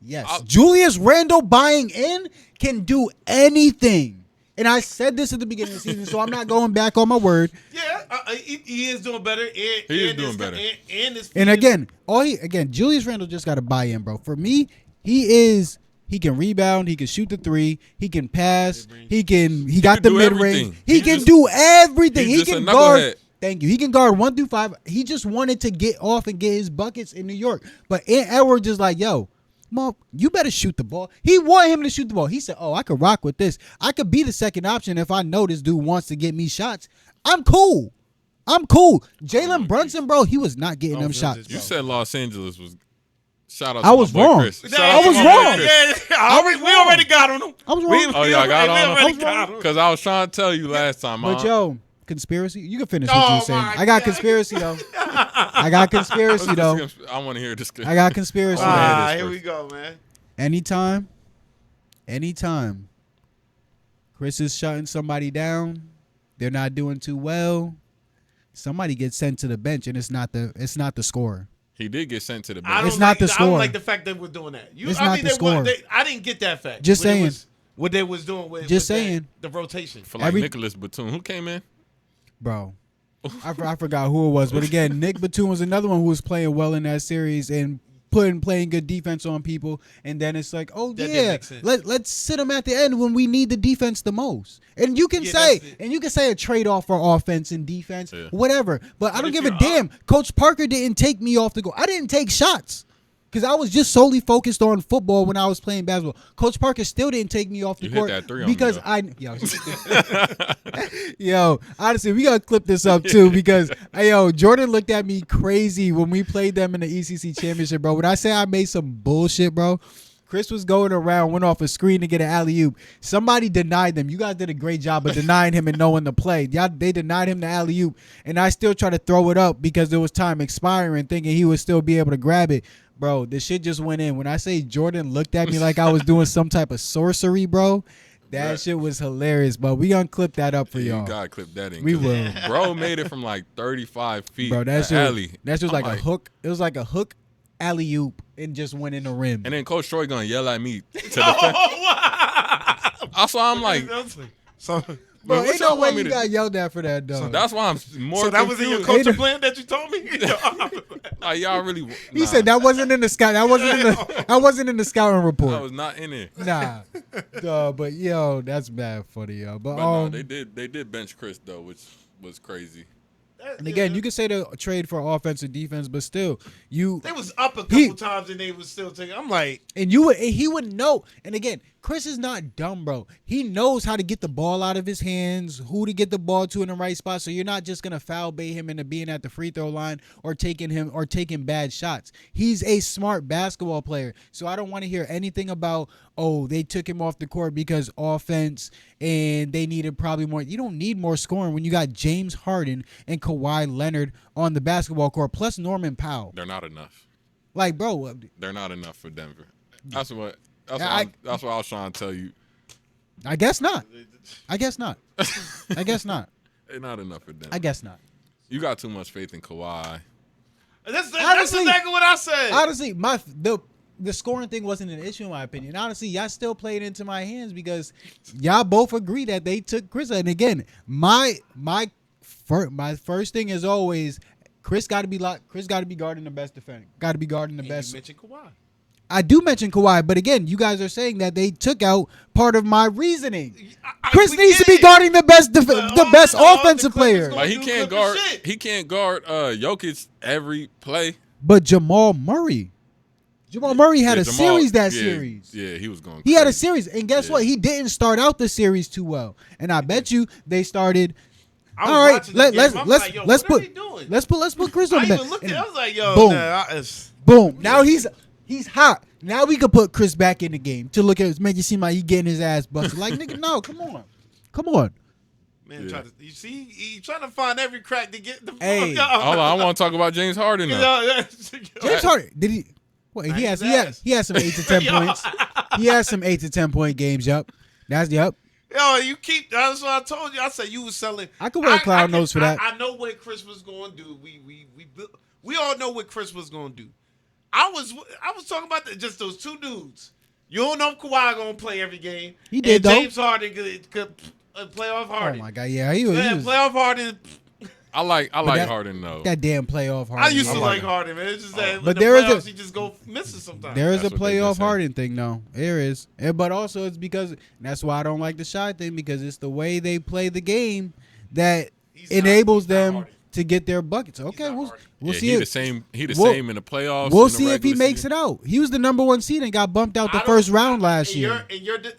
Speaker 1: Yes, Julius Randle buying in can do anything. And I said this at the beginning of the season, so I'm not going back on my word.
Speaker 3: Yeah, he is doing better.
Speaker 2: He is doing better.
Speaker 1: And again, Julius Randle just got to buy in, bro. For me, he can rebound, he can shoot the three, he can pass, he got the
Speaker 2: do
Speaker 1: mid
Speaker 2: everything.
Speaker 1: range. He can
Speaker 2: just-
Speaker 1: do everything.
Speaker 2: he's
Speaker 1: He
Speaker 2: just
Speaker 1: can
Speaker 2: a
Speaker 1: guard.
Speaker 2: knucklehead.
Speaker 1: Thank you. He can guard 1 through 5. He just wanted to get off and get his buckets in New York. But Edwards is like, yo, Mom, you better shoot the ball. He want him to shoot the ball. He said, oh, I could rock with this. I could be the second option if I know this dude wants to get me shots. I'm cool. Jalen Brunson, bro, he was not getting them shots.
Speaker 2: You
Speaker 1: bro.
Speaker 2: said Los Angeles was Shout out
Speaker 1: I
Speaker 2: to
Speaker 1: was
Speaker 2: my boy
Speaker 1: wrong.
Speaker 2: Chris. Shout
Speaker 1: I
Speaker 2: out to
Speaker 1: was
Speaker 2: my
Speaker 1: wrong.
Speaker 2: boy Chris.
Speaker 3: We already got on him.
Speaker 1: I was wrong.
Speaker 2: Oh, y'all got on him?
Speaker 3: already got him.
Speaker 2: Because I was trying to tell you last time,
Speaker 1: But yo, conspiracy. You can finish
Speaker 3: Oh,
Speaker 1: what you were saying.
Speaker 3: my
Speaker 1: I got
Speaker 3: God.
Speaker 1: conspiracy though. I got conspiracy though.
Speaker 2: I want to hear this.
Speaker 1: I got conspiracy.
Speaker 2: Ah.
Speaker 1: though.
Speaker 3: Here we go, man.
Speaker 1: Anytime Chris is shutting somebody down, they're not doing too well. Somebody gets sent to the bench, and it's not the scorer.
Speaker 2: He did get sent to the
Speaker 3: I
Speaker 2: bench.
Speaker 3: don't
Speaker 1: It's not the
Speaker 3: I don't
Speaker 1: score.
Speaker 3: like the fact that we're doing that.
Speaker 1: It's not the score.
Speaker 3: I didn't get that fact.
Speaker 1: Just saying.
Speaker 3: What they was doing with
Speaker 1: Just
Speaker 3: with
Speaker 1: saying.
Speaker 3: the rotation.
Speaker 2: For like
Speaker 1: every-
Speaker 2: Nicholas Batum. Who came in?
Speaker 1: Bro, I forgot who it was, but again, Nick Batum was another one who was playing well in that series and playing good defense on people. And then it's like, oh
Speaker 3: That didn't
Speaker 1: yeah,
Speaker 3: make sense.
Speaker 1: let's sit him at the end when we need the defense the most. And you can
Speaker 3: Yeah,
Speaker 1: say
Speaker 3: that's it.
Speaker 1: and you can say a trade off for offense and defense,
Speaker 2: Yeah.
Speaker 1: whatever. But I don't
Speaker 3: if
Speaker 1: give a
Speaker 3: you're
Speaker 1: damn. Coach Parker didn't take me off the goal. I didn't take shots. Because I was just solely focused on football when I was playing basketball. Coach Parker still didn't take me off the
Speaker 2: You hit
Speaker 1: court
Speaker 2: that three on me,
Speaker 1: because
Speaker 2: though.
Speaker 1: yo, honestly, we gotta clip this up too because Jordan looked at me crazy when we played them in the ECC championship, bro. When I say I made some bullshit, bro. Chris was going around, went off a screen to get an alley-oop. Somebody denied them. You guys did a great job of denying him and knowing the play. They denied him the alley-oop, and I still tried to throw it up because there was time expiring, thinking he would still be able to grab it. Bro, the shit just went in. When I say Jordan looked at me like I was doing some type of sorcery, bro, that
Speaker 2: Right.
Speaker 1: shit was hilarious, but we gonna clip that up for
Speaker 2: Yeah,
Speaker 1: y'all.
Speaker 2: you gotta clip that in.
Speaker 1: We
Speaker 2: 'cause
Speaker 1: will.
Speaker 2: Bro made it from like 35 feet.
Speaker 1: Bro, that
Speaker 2: alley.
Speaker 1: shit was
Speaker 2: I'm
Speaker 1: like a hook. It was like a hook alley-oop and just went in the rim.
Speaker 2: And then Coach Troy gonna yell at me to the
Speaker 3: Oh,
Speaker 2: fence.
Speaker 3: wow.
Speaker 2: Also, I'm like,
Speaker 3: So,
Speaker 1: Bro,
Speaker 2: what
Speaker 1: ain't
Speaker 2: y'all
Speaker 1: no way
Speaker 2: want me
Speaker 1: you
Speaker 2: to
Speaker 1: got yelled at for that, dog.
Speaker 2: that's why I'm more
Speaker 3: so that was in your
Speaker 2: confused.
Speaker 3: coaching plan that you told me?
Speaker 2: Like, y'all really.
Speaker 1: He
Speaker 2: nah,
Speaker 1: said that wasn't in the scout. That wasn't in the scouting
Speaker 2: I
Speaker 1: report.
Speaker 2: was not in it.
Speaker 1: Nah, but yo, that's bad funny, yo. But
Speaker 2: But no, they did bench Chris though, which was crazy.
Speaker 1: and again, you can say the trade for offense and defense, but still,
Speaker 3: They was up a couple
Speaker 1: He-
Speaker 3: times and they was still taking. I'm like,
Speaker 1: he would know. And again, Chris is not dumb, bro. He knows how to get the ball out of his hands, who to get the ball to in the right spot. So you're not just gonna foul bait him into being at the free throw line or taking bad shots. He's a smart basketball player. So I don't want to hear anything about, oh, they took him off the court because offense and they needed probably more. You don't need more scoring when you got James Harden and Kawhi Leonard on the basketball court, plus Norman Powell.
Speaker 2: They're not enough.
Speaker 1: Like, bro,
Speaker 2: They're not enough for Denver. That's what
Speaker 1: I
Speaker 2: was trying to tell you.
Speaker 1: I guess not. I guess not. I guess not.
Speaker 2: They're not enough for Denver.
Speaker 1: I guess not.
Speaker 2: You got too much faith in Kawhi.
Speaker 3: that's
Speaker 1: Honestly-
Speaker 3: exactly what I said.
Speaker 1: Honestly, the scoring thing wasn't an issue in my opinion. Honestly, y'all still played into my hands because y'all both agree that they took Chris. And again, my first thing is always Chris got to be locked. Chris got to be guarding the best defender. Got to be guarding the
Speaker 3: And
Speaker 1: best.
Speaker 3: you mentioned Kawhi.
Speaker 1: I do mention Kawhi, but again, you guys are saying that they took out part of my reasoning.
Speaker 3: I-
Speaker 1: Chris
Speaker 3: we
Speaker 1: needs to
Speaker 3: get
Speaker 1: be
Speaker 3: it.
Speaker 1: guarding the best the best
Speaker 3: no,
Speaker 1: offensive
Speaker 3: the Clippers
Speaker 1: player.
Speaker 3: gonna-
Speaker 2: Like he
Speaker 3: do
Speaker 2: can't
Speaker 3: Clipper
Speaker 2: guard.
Speaker 3: shit.
Speaker 2: He can't guard Jokic every play.
Speaker 1: But Jamal Murray had
Speaker 2: Yeah,
Speaker 1: a
Speaker 2: Jamal-
Speaker 1: series that
Speaker 2: yeah,
Speaker 1: series.
Speaker 2: Yeah, he was going.
Speaker 1: He had a
Speaker 2: crazy.
Speaker 1: series, and guess
Speaker 2: Yeah.
Speaker 1: what? He didn't start out the series too well. And I bet you they started.
Speaker 3: I was
Speaker 1: All right,
Speaker 3: watching the game. I'm like, yo,
Speaker 1: let's
Speaker 3: what are
Speaker 1: put
Speaker 3: they doing?
Speaker 1: let's put Chris on
Speaker 3: I
Speaker 1: the
Speaker 3: even looked at it. I
Speaker 1: bench.
Speaker 3: was like, yo,
Speaker 1: Boom.
Speaker 3: nah,
Speaker 1: Boom. Now he's hot. Now we can put Chris back in the game to look at make it seem like he getting his ass busted. Like nigga, no, come on.
Speaker 3: man,
Speaker 2: Yeah.
Speaker 3: try to, you see, he trying to find every crack to get the
Speaker 1: Hey.
Speaker 3: fuck out.
Speaker 2: Hold on, I want to talk about James Harden now.
Speaker 1: James Harden did he? What
Speaker 3: Nah,
Speaker 1: he has?
Speaker 3: his
Speaker 1: He had
Speaker 3: ass.
Speaker 1: he had some 8 to 10
Speaker 3: Yo.
Speaker 1: points. He has some 8 to 10 point games. Yup. That's yup.
Speaker 3: Yo, you keep. That's what I told you. I said you was selling.
Speaker 1: I could wear a clown nose for that.
Speaker 3: I know what Chris was going to do. We all know what Chris was going to do. I was talking about just those two dudes. You don't know if Kawhi gonna play every game.
Speaker 1: He did,
Speaker 3: and
Speaker 1: though.
Speaker 3: James Harden could play off Harden.
Speaker 1: Oh my god, yeah, he was
Speaker 3: Play off Harden.
Speaker 2: I like
Speaker 1: that-
Speaker 2: Harden though.
Speaker 1: that damn playoff Harden.
Speaker 3: I used to
Speaker 1: yeah.
Speaker 3: like Harden, man. It's just that in
Speaker 1: But
Speaker 3: the
Speaker 1: there is a-
Speaker 3: playoffs, he just go missing sometimes.
Speaker 1: There is
Speaker 2: That's
Speaker 1: a
Speaker 2: what they've been
Speaker 1: playoff
Speaker 2: saying.
Speaker 1: Harden thing, though. There is, but also it's because that's why I don't like the shot thing because it's the way they play the game that
Speaker 3: He's not-
Speaker 1: enables
Speaker 3: he's not
Speaker 1: them
Speaker 3: Harden.
Speaker 1: to get their buckets. Okay,
Speaker 3: not
Speaker 1: we'll
Speaker 3: Harden.
Speaker 1: we'll
Speaker 2: Yeah,
Speaker 1: see
Speaker 2: he
Speaker 1: if
Speaker 2: the same. He the
Speaker 1: we'll-
Speaker 2: same in the playoffs.
Speaker 1: we'll
Speaker 2: in the
Speaker 1: see if he
Speaker 2: regular
Speaker 1: makes
Speaker 2: season.
Speaker 1: it out. He was the number 1 seed and got bumped out the
Speaker 3: I don't-
Speaker 1: first round last
Speaker 3: and
Speaker 1: year.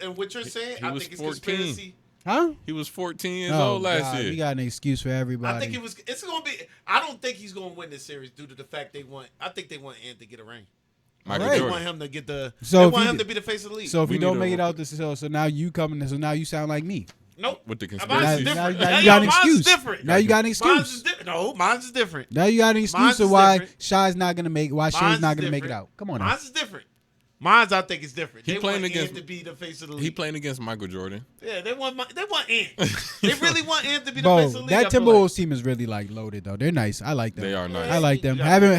Speaker 3: And what you're saying,
Speaker 2: He
Speaker 3: I
Speaker 2: was
Speaker 3: think it's
Speaker 2: 14.
Speaker 3: conspiracy.
Speaker 1: Huh?
Speaker 2: He was 14 years
Speaker 1: Oh,
Speaker 2: old last
Speaker 1: God,
Speaker 2: year.
Speaker 1: we got an excuse for everybody.
Speaker 3: I think it's gonna be. I don't think he's gonna win this series due to the fact they want. I think they want Ant to get a ring.
Speaker 2: Michael
Speaker 3: They
Speaker 2: Jordan.
Speaker 3: want him to get the.
Speaker 1: So
Speaker 3: they
Speaker 1: if
Speaker 3: want
Speaker 1: he
Speaker 3: him
Speaker 1: did-
Speaker 3: to be the face of the league.
Speaker 1: So if
Speaker 2: We
Speaker 1: you don't
Speaker 2: need
Speaker 1: make
Speaker 2: a-
Speaker 1: it out this, so now you coming. So now you sound like me.
Speaker 3: nope.
Speaker 2: With the
Speaker 3: Mine's
Speaker 2: conspiracy.
Speaker 3: different.
Speaker 1: Now
Speaker 3: Hey,
Speaker 1: you got an
Speaker 3: mine's
Speaker 1: excuse.
Speaker 3: different.
Speaker 1: Now you got an
Speaker 3: Mine's
Speaker 1: excuse.
Speaker 3: is different. No, mine's is different.
Speaker 1: Now you got an
Speaker 3: Mine's
Speaker 1: excuse
Speaker 3: is
Speaker 1: of why
Speaker 3: different.
Speaker 1: Shai's not gonna make. Why Shay's
Speaker 3: Mine's
Speaker 1: not
Speaker 3: is
Speaker 1: gonna make it
Speaker 3: different.
Speaker 1: out. Come on now.
Speaker 3: Mine's is different. Mine's, I think, is different.
Speaker 2: He
Speaker 3: They
Speaker 2: playing
Speaker 3: want
Speaker 2: against-
Speaker 3: Ant to be the face of the league.
Speaker 2: He playing against Michael Jordan.
Speaker 3: Yeah, they want Ant. They really want Ant to be the
Speaker 1: Bro,
Speaker 3: face of the league.
Speaker 1: that
Speaker 3: I feel
Speaker 1: Timberwolves
Speaker 3: like.
Speaker 1: team is really like loaded though. They're nice. I like them.
Speaker 2: They are nice.
Speaker 1: I like them.
Speaker 3: You got-
Speaker 1: Having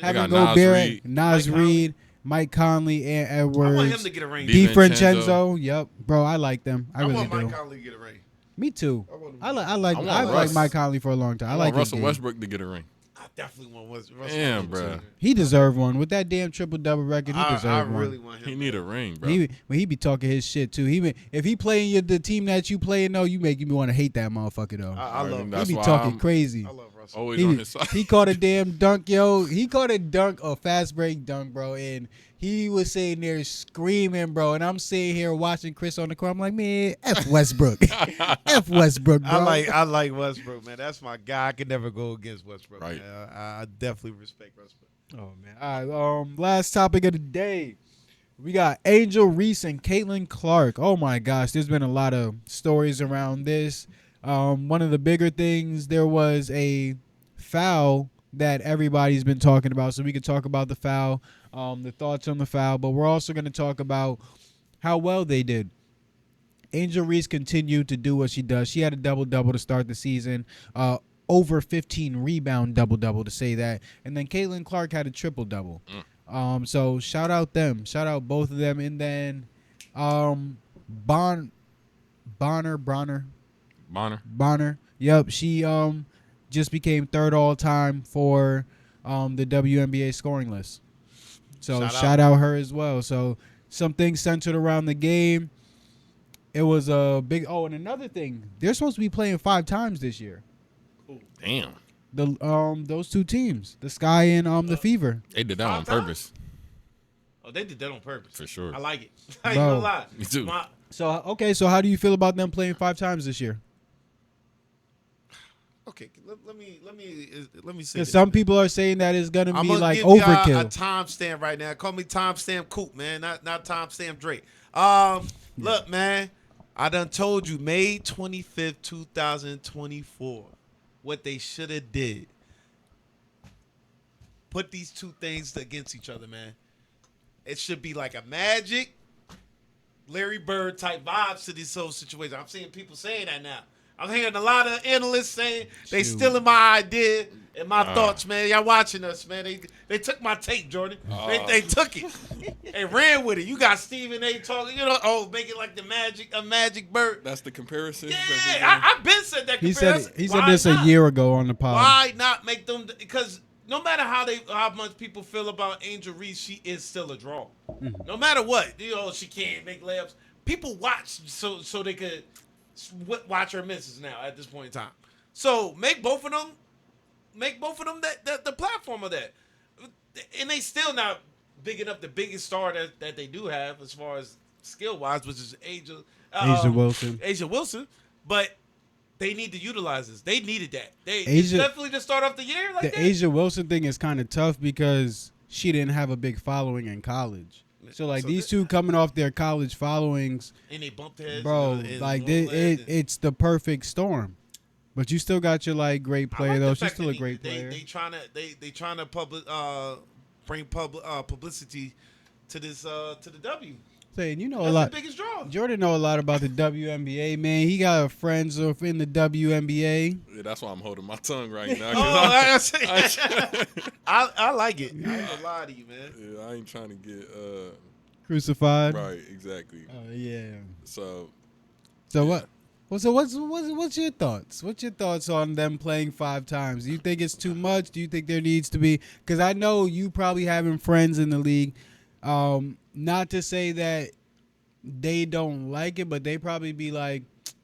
Speaker 2: got Nas
Speaker 1: Gobert,
Speaker 2: Reed.
Speaker 1: Nas
Speaker 3: Mike
Speaker 1: Reed, Mike Conley, and
Speaker 3: I want him
Speaker 1: Edwards,
Speaker 3: to get a ring.
Speaker 1: DiFrancesco. Yep, bro, I like them. I
Speaker 3: I
Speaker 1: really
Speaker 3: want Mike
Speaker 1: do.
Speaker 3: Conley to get a ring.
Speaker 1: Me too.
Speaker 3: I want him.
Speaker 1: I like
Speaker 2: want
Speaker 1: I like
Speaker 2: Russ.
Speaker 1: Mike Conley for a long time. I
Speaker 2: I
Speaker 1: like
Speaker 2: want
Speaker 1: his
Speaker 2: Russell
Speaker 1: game.
Speaker 2: Westbrook to get a ring.
Speaker 3: I definitely want Russell.
Speaker 2: Damn,
Speaker 3: Westbrook
Speaker 2: bruh.
Speaker 3: too.
Speaker 1: He deserved one with that damn triple double record. He
Speaker 3: I
Speaker 1: deserved one.
Speaker 3: really want him.
Speaker 2: He need a ring, bro.
Speaker 1: He be talking his shit too. If he playing the team that you playing though, you make me want to hate that motherfucker though.
Speaker 3: I love.
Speaker 2: Right,
Speaker 1: He
Speaker 2: that's
Speaker 1: be
Speaker 2: why
Speaker 1: talking
Speaker 2: I'm
Speaker 1: crazy.
Speaker 3: I love Russell.
Speaker 2: always on his side.
Speaker 1: He caught a damn dunk, yo. He caught a dunk, a fast break dunk, bro. And he was sitting there screaming, bro. And I'm sitting here watching Chris on the court. I'm like, man, F Westbrook. F Westbrook, bro.
Speaker 3: I like Westbrook, man. That's my guy. I can never go against Westbrook.
Speaker 2: Right.
Speaker 3: Man. I definitely respect Westbrook.
Speaker 1: Oh, man. All right, last topic of the day. We got Angel Reese and Caitlin Clark. Oh, my gosh. There's been a lot of stories around this. One of the bigger things, there was a foul that everybody's been talking about. So we could talk about the foul, the thoughts on the foul. But we're also going to talk about how well they did. Angel Reese continued to do what she does. She had a double-double to start the season. Over 15 rebound double-double to say that. And then Caitlin Clark had a triple-double. So shout out them. Shout out both of them. And then Bonner. Yep, she just became third all-time for the WNBA scoring list. So shout out her as well. So some things centered around the game. It was a big. Oh, and another thing, they're supposed to be playing 5 times this year.
Speaker 2: Damn.
Speaker 1: Those two teams, the Sky and the Fever.
Speaker 2: They did that on
Speaker 3: 5 times?
Speaker 2: purpose.
Speaker 3: Oh, they did that on purpose.
Speaker 2: For sure.
Speaker 3: I like it. I ain't
Speaker 1: Bro.
Speaker 3: gonna lie.
Speaker 2: Me too.
Speaker 1: So okay, so how do you feel about them playing 5 times this year?
Speaker 3: Okay, let me say.
Speaker 1: Because
Speaker 3: this,
Speaker 1: some
Speaker 3: man.
Speaker 1: people are saying that it's gonna
Speaker 3: I'm
Speaker 1: be
Speaker 3: gonna
Speaker 1: like
Speaker 3: give y'all a
Speaker 1: overkill.
Speaker 3: timestamp right now. Call me timestamp Coop, man. Not timestamp Drake. Look, man. I done told you May 25th, 2024. What they should have did. Put these two things against each other, man. It should be like a Magic, Larry Bird type vibes to this whole situation. I'm seeing people saying that now. I'm hearing a lot of analysts saying they
Speaker 1: Shoot.
Speaker 3: stealing my idea and my thoughts, man. Y'all watching us, man. They took my tape, Jordan. They took it. They ran with it. You got Stephen A. talking, make it like a Magic Bird.
Speaker 2: That's the comparison.
Speaker 3: Yeah, I've been said that.
Speaker 1: He said
Speaker 3: comparison.
Speaker 1: he said
Speaker 3: Why
Speaker 1: this
Speaker 3: not?
Speaker 1: a year ago on the pod.
Speaker 3: Why not make them? Because no matter how much people feel about Angel Reese, she is still a draw. No matter what, she can't make layups. People watch so they could watch her misses now at this point in time. So make both of them that the platform of that, and they still not big enough. The biggest star that they do have as far as skill wise, which is Asia Wilson, but. They need to utilize this. They needed that. It's definitely to start off the year like
Speaker 1: the
Speaker 3: that.
Speaker 1: Asia Wilson thing is kind of tough because she didn't have a big following in college. So these two coming off their college followings,
Speaker 3: And they bumped heads.
Speaker 1: bro, it's the perfect storm. But you still got your great player though. She's still a great player.
Speaker 3: They trying to bring publicity to this to the W.
Speaker 1: Saying
Speaker 3: That's
Speaker 1: a lot.
Speaker 3: the biggest draw.
Speaker 1: Jordan know a lot about the WNBA, man. He got friends in the WNBA.
Speaker 2: Yeah, that's why I'm holding my tongue right now.
Speaker 3: I like it. I ain't gonna lie to you, man.
Speaker 2: Yeah, I ain't trying to get
Speaker 1: Crucified.
Speaker 2: right, exactly.
Speaker 1: Oh yeah.
Speaker 2: So
Speaker 1: what? Well, so what's your thoughts? What's your thoughts on them playing 5 times? Do you think it's too much? Do you think there needs to be? Because I know you probably having friends in the league. Not to say that they don't like it, but they probably be like,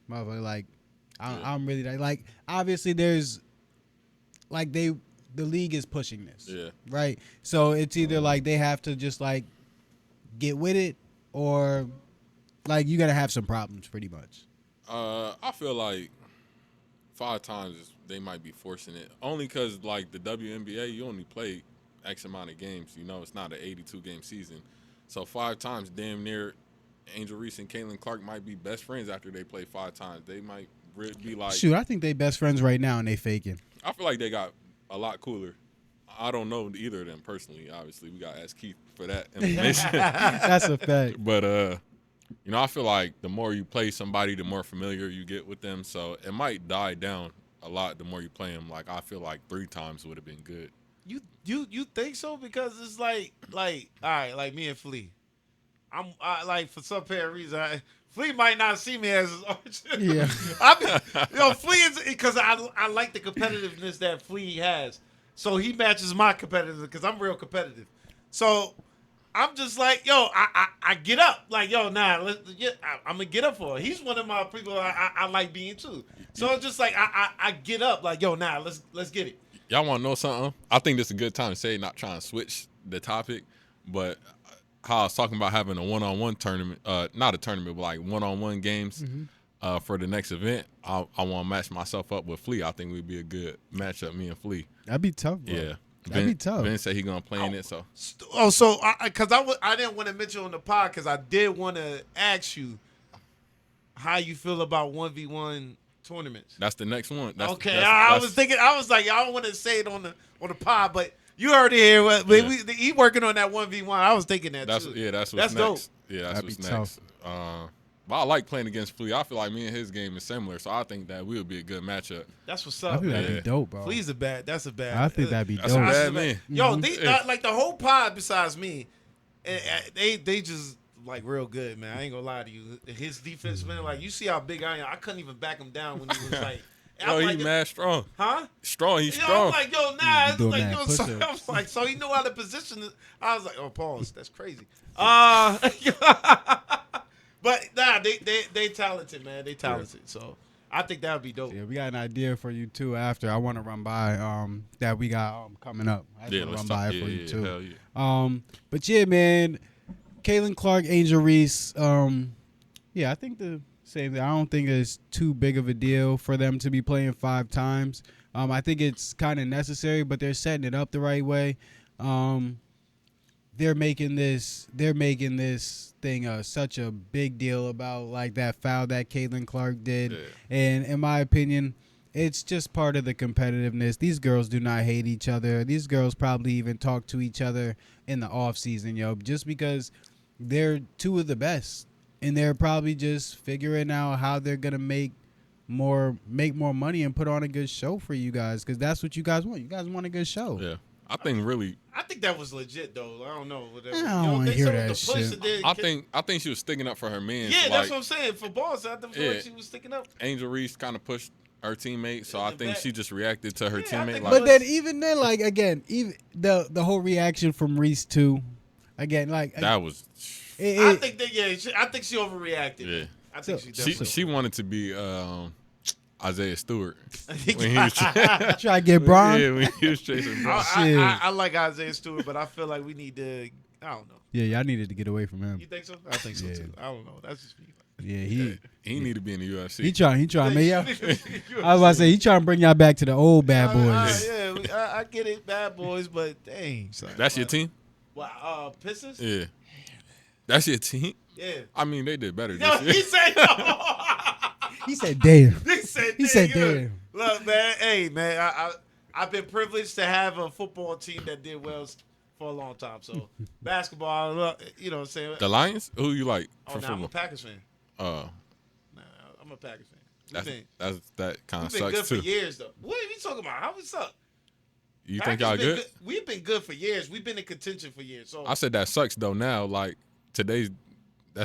Speaker 1: motherfucker, I'm really like obviously there's the league is pushing this.
Speaker 2: yeah,
Speaker 1: Right. So it's either they have to just get with it or you gotta have some problems pretty much.
Speaker 2: I feel like 5 times they might be forcing it only because the WNBA you only play X amount of games. You know, it's not an 82-game season. So 5 times, damn near, Angel Reese and Caitlin Clark might be best friends after they play 5 times. They might be like.
Speaker 1: Shoot, I think they best friends right now and they faking.
Speaker 2: I feel like they got a lot cooler. I don't know either of them personally. Obviously, we got to ask Keith for that information.
Speaker 1: That's a fact.
Speaker 2: But you know, I feel like the more you play somebody, the more familiar you get with them. So it might die down a lot the more you play them. Like I feel like 3 times would have been good.
Speaker 3: You think so? Because it's like all right, like me and Flea. I like for some apparent reason, Flea might not see me as his arch.
Speaker 1: Yeah.
Speaker 3: Flea is because I like the competitiveness that Flea has. So he matches my competitiveness because I'm real competitive. So I'm just like, yo, I get up. Like, yo, I'm going to get up for it. He's one of my people I like being too. So it's just like, I get up. Like, yo, let's get it.
Speaker 2: Y'all want to know something? I think this is a good time to say, not trying to switch the topic, but how I was talking about having a one-on-one tournament, not a tournament, but like one-on-one games for the next event. I want to match myself up with Flea. I think we'd be a good matchup, me and Flea.
Speaker 1: That'd be tough, bro.
Speaker 2: Yeah.
Speaker 1: That'd be tough.
Speaker 2: Ben said he going to play in it, so.
Speaker 3: So because I didn't want to mention on the pod because I did want to ask you how you feel about 1v1 tournaments.
Speaker 2: That's the next one.
Speaker 3: I was thinking. I was like, I don't want to say it on the pod, but you already hear. He working on that 1v1. I was thinking that too.
Speaker 2: Yeah, that's
Speaker 3: next.
Speaker 2: what's dope. Yeah, that's
Speaker 1: That'd
Speaker 2: what's
Speaker 1: be
Speaker 2: next. But I like playing against Flea. I feel like me and his game is similar, so I think that we'll be a good matchup.
Speaker 3: That's what's
Speaker 1: I
Speaker 3: up,
Speaker 1: think
Speaker 3: man.
Speaker 1: that'd be dope, bro.
Speaker 3: Flea's that's a bad.
Speaker 1: I think that'd be
Speaker 2: That's
Speaker 1: dope.
Speaker 2: a bad man.
Speaker 3: Yo, like the whole pod besides me, they just like real good, man. I ain't gonna lie to you. His defense, man, like you see how big I am. I couldn't even back him down when he was like.
Speaker 2: Yo, he's mad strong.
Speaker 3: Huh?
Speaker 2: Strong, he's
Speaker 3: I'm
Speaker 2: strong.
Speaker 3: like, yo, nah. It's
Speaker 1: Doing
Speaker 3: like,
Speaker 1: mad
Speaker 3: yo, so,
Speaker 1: push-ups.
Speaker 3: I was like, so he knew how to position it. I was like, oh, pause. That's crazy. But nah, they talented, man. They talented. So I think that would be dope.
Speaker 1: Yeah, we got an idea for you too. After I want to run by that we got coming up. I just
Speaker 2: Yeah,
Speaker 1: want to
Speaker 2: let's
Speaker 1: run by
Speaker 2: talk.
Speaker 1: it for you too.
Speaker 2: Hell yeah.
Speaker 1: But yeah, man, Caitlin Clark, Angel Reese. Yeah, I think the same thing. I don't think it's too big of a deal for them to be playing 5 times. I think it's kind of necessary, but they're setting it up the right way. They're making this thing such a big deal about like that foul that Caitlin Clark did, and in my opinion, it's just part of the competitiveness. These girls do not hate each other. These girls probably even talk to each other in the off season, just because they're 2 of the best, and they're probably just figuring out how they're gonna make more money and put on a good show for you guys, because that's what you guys want. You guys want a good show.
Speaker 2: Yeah. I think
Speaker 3: that was legit though. I don't know. Whatever.
Speaker 1: I don't want to hear that shit.
Speaker 2: I think she was sticking up for her man.
Speaker 3: Yeah,
Speaker 2: like,
Speaker 3: that's what I'm saying. For balls, I feel like she was sticking up.
Speaker 2: Angel Reese kind of pushed her teammate, so I think she just reacted to her teammate.
Speaker 1: But then even then, like again, even the whole reaction from Reese too, again, like
Speaker 2: that was.
Speaker 3: I think I think she overreacted.
Speaker 2: Yeah,
Speaker 3: I think
Speaker 2: she wanted to be Isaiah Stewart.
Speaker 1: When he was try to get Bron.
Speaker 2: Yeah, when he was chasing Bron.
Speaker 3: I like Isaiah Stewart, but I feel like we need to. I don't know.
Speaker 1: Yeah, y'all needed to get away from him.
Speaker 3: You think so? I think so too. I don't know. That's just me.
Speaker 1: Yeah, he
Speaker 2: need to be in the UFC.
Speaker 1: He trying to make y'all. I was about to say he trying to bring y'all back to the old bad boys.
Speaker 3: I get it, bad boys, but dang. Son,
Speaker 2: that's your team?
Speaker 3: Wow, Pistons?
Speaker 2: Yeah. That's your team?
Speaker 3: Yeah.
Speaker 2: I mean, they did better.
Speaker 3: No, he said no.
Speaker 1: He said, "Damn."
Speaker 3: He said, "Damn." Look, man. Hey, man. I've been privileged to have a football team that did well for a long time. So basketball, you know what I'm saying.
Speaker 2: The Lions? Who you like for football?
Speaker 3: I'm a Packers fan.
Speaker 2: Oh.
Speaker 3: Nah, I'm a Packers fan.
Speaker 2: That kind of sucks too.
Speaker 3: We've been good for years, though. What are you talking about? How we suck?
Speaker 2: You Packers think y'all good?
Speaker 3: We've been good for years. We've been in contention for years. So
Speaker 2: I said that sucks though. Now, like that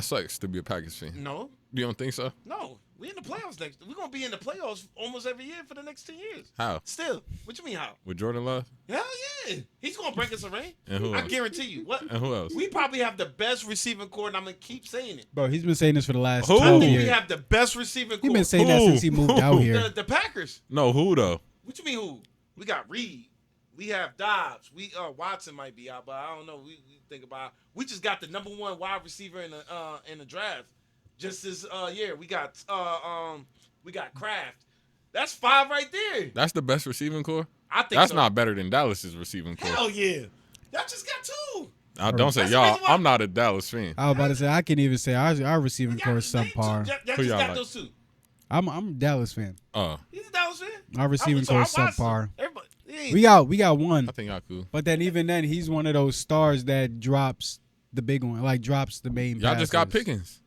Speaker 2: sucks to be a Packers fan.
Speaker 3: No.
Speaker 2: You don't think so?
Speaker 3: No. We in the playoffs next. We're gonna be in the playoffs almost every year for the next 10 years.
Speaker 2: How?
Speaker 3: Still. What you mean how?
Speaker 2: With Jordan Love?
Speaker 3: Hell yeah. He's gonna bring us a ring.
Speaker 2: And who else?
Speaker 3: I guarantee you. What?
Speaker 2: And who else?
Speaker 3: We probably have the best receiving core, and I'm gonna keep saying it.
Speaker 1: Bro, he's been saying this for the last
Speaker 3: 12
Speaker 1: years.
Speaker 3: We have the best receiving core.
Speaker 1: He's been saying that since he moved out here.
Speaker 3: The Packers.
Speaker 2: No, who though?
Speaker 3: What you mean who? We got Reed. We have Dobbs. Watson might be out, but I don't know. We think about. We just got the number 1 wide receiver in the draft. Just this year, we got Kraft. That's 5 right there.
Speaker 2: That's the best receiving core.
Speaker 3: I think
Speaker 2: that's
Speaker 3: so.
Speaker 2: not better than Dallas's receiving core.
Speaker 3: Hell yeah. Y'all just got 2.
Speaker 2: Don't say
Speaker 3: That's the
Speaker 2: y'all.
Speaker 3: reason why-
Speaker 2: I'm not a Dallas fan.
Speaker 1: I was about to say I can't even say our receiving core
Speaker 3: Y'all
Speaker 1: is
Speaker 3: named 2.
Speaker 1: subpar.
Speaker 3: Y'all
Speaker 2: Who
Speaker 3: just
Speaker 2: y'all
Speaker 3: got
Speaker 2: like?
Speaker 3: those 2.
Speaker 1: I'm a Dallas fan.
Speaker 3: He's a Dallas fan.
Speaker 1: Our receiving core is subpar. We got one,
Speaker 2: I think y'all cool.
Speaker 1: but then even then he's one of those stars that drops the big one, like drops the main.
Speaker 2: Y'all just got
Speaker 1: passes.
Speaker 2: Pickens.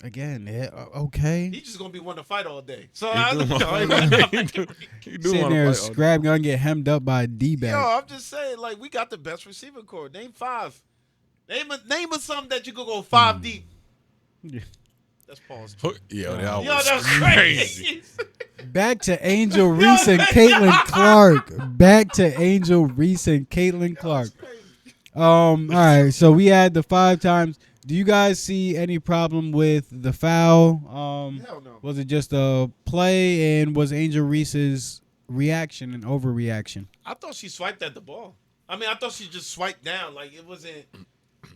Speaker 1: Again. Okay.
Speaker 3: He's just gonna be one to fight all day. So
Speaker 2: You do
Speaker 1: Sitting
Speaker 2: want
Speaker 1: there,
Speaker 2: to fight.
Speaker 1: scrap gonna get hemmed up by a D-back.
Speaker 3: Yo, I'm just saying, like, we got the best receiving core. Name 5. Name us something that you could go 5 deep.
Speaker 1: Yeah.
Speaker 3: That's pause.
Speaker 2: Yo,
Speaker 3: That was crazy.
Speaker 1: Back to Angel Reese and Caitlin Clark. Back to Angel Reese and Caitlin Clark. All right. So we had the 5 times. Do you guys see any problem with the foul?
Speaker 3: Hell no.
Speaker 1: Was it just a play, and was Angel Reese's reaction an overreaction?
Speaker 3: I thought she swiped at the ball. I mean, I thought she just swiped down. Like, it wasn't.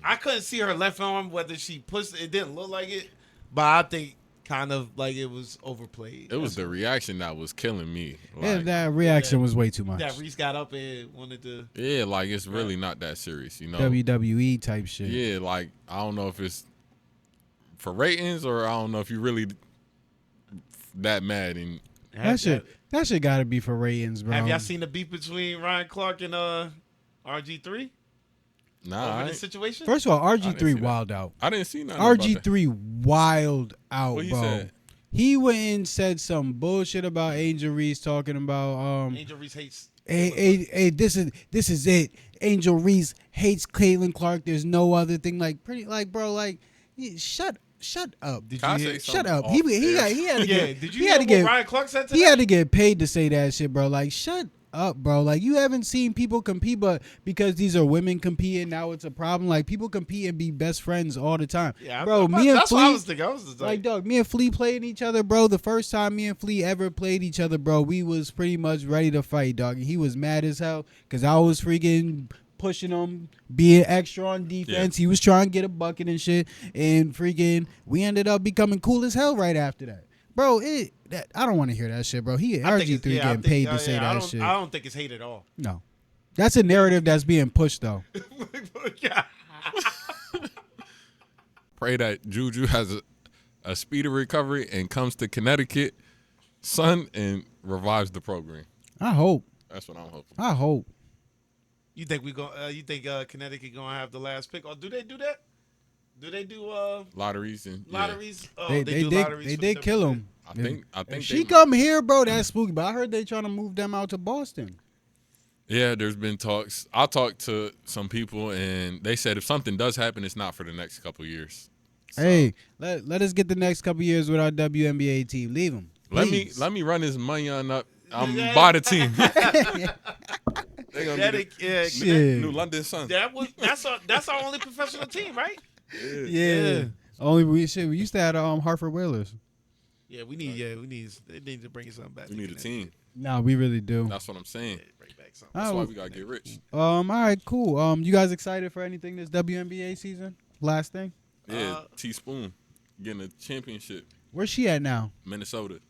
Speaker 3: I couldn't see her left arm, whether she pushed it. It didn't look like it. But I think kind of like it was overplayed.
Speaker 2: It was the reaction that was killing me.
Speaker 1: Yeah,
Speaker 2: Like,
Speaker 1: that reaction was way too much.
Speaker 3: that Reese got up and wanted to.
Speaker 2: yeah, like it's really not that serious, you know.
Speaker 1: WWE type shit.
Speaker 2: Yeah, like I don't know if it's for ratings or I don't know if you really that mad and
Speaker 1: That shit got to be for ratings, bro.
Speaker 3: Have y'all seen the beef between Ryan Clark and RG3
Speaker 2: nah.
Speaker 3: over the situation?
Speaker 1: First of all,
Speaker 2: I didn't see
Speaker 1: RG3
Speaker 2: that.
Speaker 1: wild out.
Speaker 2: I didn't see nothing. about that.
Speaker 1: RG3 wild out,
Speaker 2: What he
Speaker 1: bro.
Speaker 2: said?
Speaker 1: He went and said some bullshit about Angel Reese talking about
Speaker 3: Angel Reese hates.
Speaker 1: hey, this is it. Angel Reese hates Caitlin Clark. There's no other thing like pretty like bro like shut up. Did
Speaker 2: Can I
Speaker 1: you
Speaker 2: say
Speaker 1: hear?
Speaker 2: something
Speaker 1: Shut up.
Speaker 2: off
Speaker 1: He
Speaker 2: air?
Speaker 1: had to
Speaker 3: Yeah,
Speaker 1: get
Speaker 3: did you
Speaker 1: he
Speaker 3: hear
Speaker 1: had to
Speaker 3: what
Speaker 1: get
Speaker 3: Ryan Clark said today?
Speaker 1: he had to get paid to say that shit, bro. Like shut up, bro. Like you haven't seen people compete, but because these are women competing, now it's a problem. Like people compete and be best friends all the time.
Speaker 3: Yeah,
Speaker 1: bro. Me and
Speaker 3: that's what I
Speaker 1: Flea,
Speaker 3: was thinking. I was just
Speaker 1: like dog, me and Flea playing each other, bro. The first time me and Flea ever played each other, bro, we was pretty much ready to fight, dog. And he was mad as hell because I was freaking pushing him, being extra on defense.
Speaker 2: Yeah.
Speaker 1: He was trying to get a bucket and shit, and freaking we ended up becoming cool as hell right after that. Bro, I don't want to hear that shit, bro. RG3 getting paid to say that shit.
Speaker 3: I don't think it's hate at all.
Speaker 1: No. That's a narrative that's being pushed, though.
Speaker 2: Pray that Juju has a speedy recovery and comes to Connecticut, son, and revives the program.
Speaker 1: I hope.
Speaker 2: That's what I'm hoping.
Speaker 1: I hope.
Speaker 3: You think you think Connecticut gonna have the last pick, or do they do that? Do they do
Speaker 2: Lotteries and yeah.
Speaker 3: lotteries? Oh,
Speaker 1: They
Speaker 3: do
Speaker 1: did
Speaker 3: lotteries
Speaker 1: they
Speaker 3: for
Speaker 1: did
Speaker 3: the
Speaker 1: kill
Speaker 3: WNBA?
Speaker 1: him.
Speaker 2: I think
Speaker 1: If she come here, bro, that's spooky. But I heard they trying to move them out to Boston.
Speaker 2: Yeah, there's been talks. I talked to some people, and they said if something does happen, it's not for the next couple years. So,
Speaker 1: Hey, let us get the next couple years with our WNBA team. Leave them.
Speaker 2: let me run this money on up. I'm by the team. They gonna be the
Speaker 1: Shit.
Speaker 2: New London Sun.
Speaker 3: That's our only professional team, right?
Speaker 1: Yeah. Only we used to have Hartford Whalers.
Speaker 3: Yeah, we need they need to bring something back.
Speaker 2: We need a team.
Speaker 1: Nah, we really do.
Speaker 2: That's what I'm saying.
Speaker 3: Bring back something.
Speaker 2: That's
Speaker 1: Oh.
Speaker 2: why we gotta get rich.
Speaker 1: All right, cool. You guys excited for anything this WNBA season? Last thing.
Speaker 2: Yeah, Teaspoon getting a championship.
Speaker 1: Where's she at now?
Speaker 2: Minnesota.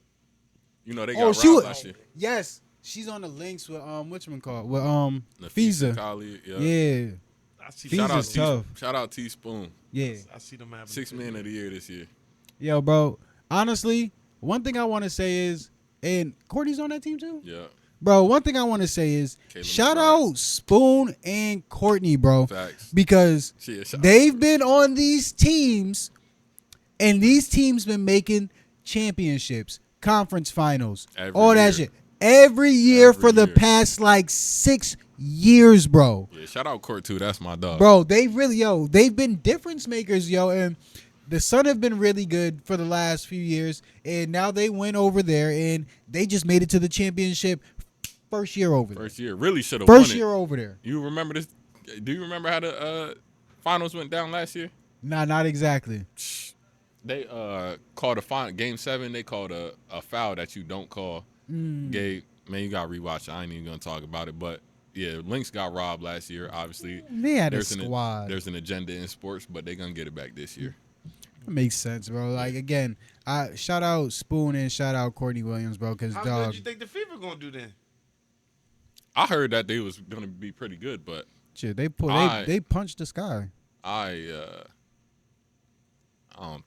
Speaker 2: You know they
Speaker 1: Oh,
Speaker 2: got
Speaker 1: she
Speaker 2: robbed
Speaker 1: was-
Speaker 2: last year.
Speaker 1: Yes, she's on the links with whatchamacallit? With
Speaker 2: Nafisa
Speaker 1: Fiza.
Speaker 2: Kali, yeah.
Speaker 1: Yeah.
Speaker 3: I see
Speaker 1: Shout
Speaker 2: Shout out,
Speaker 1: Fiza's tough.
Speaker 2: Shout out Teaspoon.
Speaker 1: Yeah.
Speaker 3: I see them having
Speaker 2: 6 man of the year this year.
Speaker 1: Yo, bro. Honestly, one thing I want to say is, and Courtney's on that team too?
Speaker 2: Yeah.
Speaker 1: Bro, one thing I want to say is,
Speaker 2: Caleb
Speaker 1: shout
Speaker 2: McBride.
Speaker 1: out Spoon and Courtney, bro.
Speaker 2: Facts.
Speaker 1: Because
Speaker 2: Shit, shout out.
Speaker 1: they've been on these teams, and these teams been making championships, conference finals,
Speaker 2: Every
Speaker 1: all that
Speaker 2: year.
Speaker 1: shit. Every year
Speaker 2: Every
Speaker 1: for the
Speaker 2: year.
Speaker 1: past, like, 6 years, bro.
Speaker 2: Yeah, shout out Court too. That's my dog.
Speaker 1: Bro, they've been difference makers, yo, and the Sun have been really good for the last few years, and now they went over there, and they just made it to the championship first year over there.
Speaker 2: First year. Really should have won
Speaker 1: First
Speaker 2: it.
Speaker 1: year over there.
Speaker 2: You remember this? Do you remember how the finals went down last year?
Speaker 1: Nah, not exactly.
Speaker 2: They called game 7. They called a foul that you don't call. Gabe, man, you got to rewatch it. I ain't even going to talk about it. But, yeah, Lynx got robbed last year, obviously.
Speaker 1: They had a
Speaker 2: There's
Speaker 1: squad.
Speaker 2: There's an agenda in sports, but they're going to get it back this year.
Speaker 1: It makes sense, bro. Like, again, I shout out Spoon and shout out Courtney Williams, bro, because,
Speaker 3: How
Speaker 1: dog,
Speaker 3: good you think the FIFA gonna do then?
Speaker 2: I heard that they was going to be pretty good, but
Speaker 1: picture. They punched the sky.
Speaker 2: I don't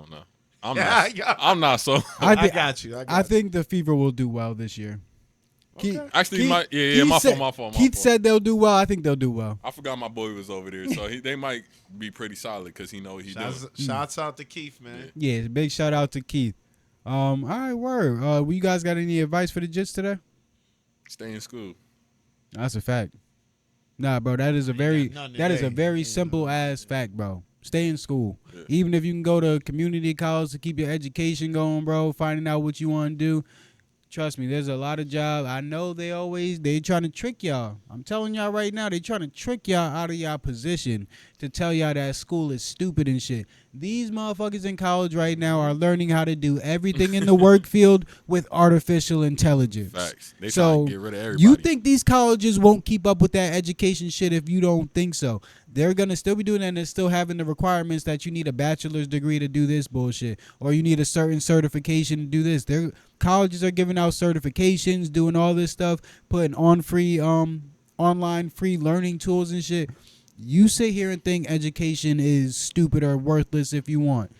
Speaker 2: know. I'm not so.
Speaker 3: I got you.
Speaker 1: I think the Fever will do well this year.
Speaker 3: Okay.
Speaker 2: Actually,
Speaker 1: Keith
Speaker 2: my fault.
Speaker 1: Keith said they'll do well. I think they'll do well.
Speaker 2: I forgot my boy was over there, so they might be pretty solid because he know what he doing.
Speaker 3: Shouts out to Keith, man.
Speaker 1: Yeah, big shout out to Keith. All right, word. You guys got any advice for the Jits today?
Speaker 2: Stay in school.
Speaker 1: That's a fact. Nah, bro, that is a very simple ass fact, bro. Stay in school.
Speaker 2: Yeah.
Speaker 1: Even if you can go to community college to keep your education going, bro, finding out what you want to do. Trust me, there's a lot of jobs. I know they trying to trick y'all. I'm telling y'all right now, they trying to trick y'all out of y'all position to tell y'all that school is stupid and shit. These motherfuckers in college right now are learning how to do everything in the work field with artificial intelligence.
Speaker 2: Facts. They
Speaker 1: So
Speaker 2: trying to get rid of everybody.
Speaker 1: you think these colleges won't keep up with that education shit if you don't think so? They're going to still be doing that and they're still having the requirements that you need a bachelor's degree to do this bullshit or you need a certain certification to do this. Colleges are giving out certifications, doing all this stuff, putting on free online free learning tools and shit. You sit here and think education is stupid or worthless if you want.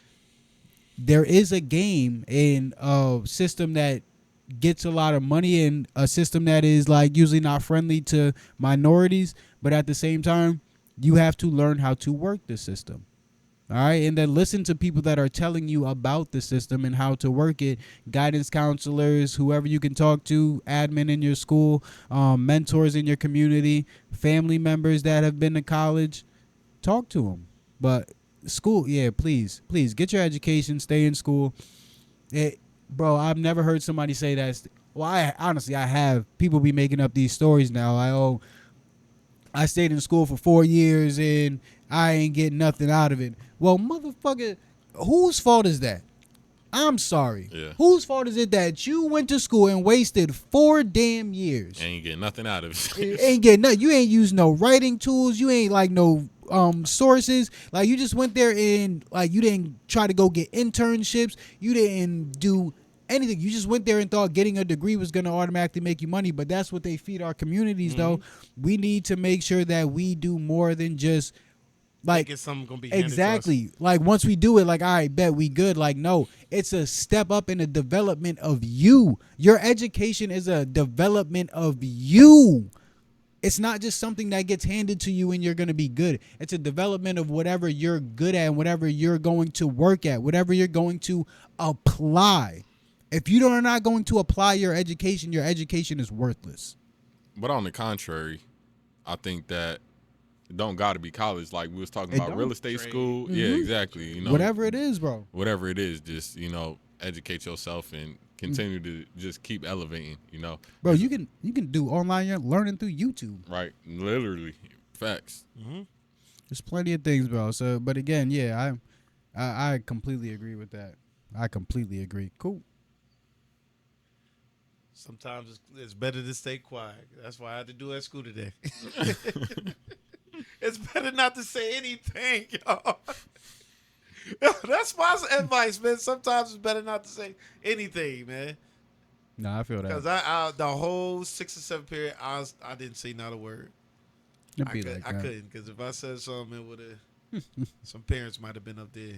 Speaker 1: There is a game in a system that gets a lot of money and a system that is like usually not friendly to minorities, but at the same time, you have to learn how to work the system. All right, and then listen to people that are telling you about the system and how to work it. Guidance counselors, whoever you can talk to, admin in your school, mentors in your community, family members that have been to college. Talk to them. But school, yeah, please get your education. Stay in school. Bro, I've never heard somebody say that. Well, I have. People be making up these stories now. I stayed in school for 4 years and I ain't getting nothing out of it. Well, motherfucker, whose fault is that? I'm sorry.
Speaker 2: Yeah.
Speaker 1: Whose fault is it that you went to school and wasted 4 damn years?
Speaker 2: Ain't getting nothing out of it.
Speaker 1: Ain't getting nothing. You ain't used no writing tools. You ain't like no sources. Like you just went there and like you didn't try to go get internships. You didn't do anything. You just went there and thought getting a degree was going to automatically make you money, but that's what they feed our communities, though. We need to make sure that we do more than just like
Speaker 3: something gonna be handed
Speaker 1: exactly to us. Like once we do it, like I bet we good. Like no, it's a step up in the development of you. Your education is a development of you. It's not just something that gets handed to you and you're going to be good. It's a development of whatever you're good at and whatever you're going to work at, whatever you're going to apply. If you are not going to apply your education is worthless.
Speaker 2: But on the contrary, I think that it don't got to be college. Like we was talking about real estate school. Mm-hmm. Yeah, exactly. You know,
Speaker 1: whatever it is, bro.
Speaker 2: Whatever it is, just, educate yourself and continue to just keep elevating,
Speaker 1: Bro, you can do online learning through YouTube.
Speaker 2: Right. Literally. Facts.
Speaker 3: Mm-hmm.
Speaker 1: There's plenty of things, bro. So, but again, yeah, I completely agree with that. I completely agree. Cool.
Speaker 3: Sometimes it's better to stay quiet. That's why I had to do at school today. It's better not to say anything, y'all. That's my advice, man. Sometimes it's better not to say anything, man.
Speaker 1: Nah, I feel that.
Speaker 3: Because I the whole 6 or 7 period, I didn't say not a word. I couldn't, because if I said something, it would have. Some parents might have been up there.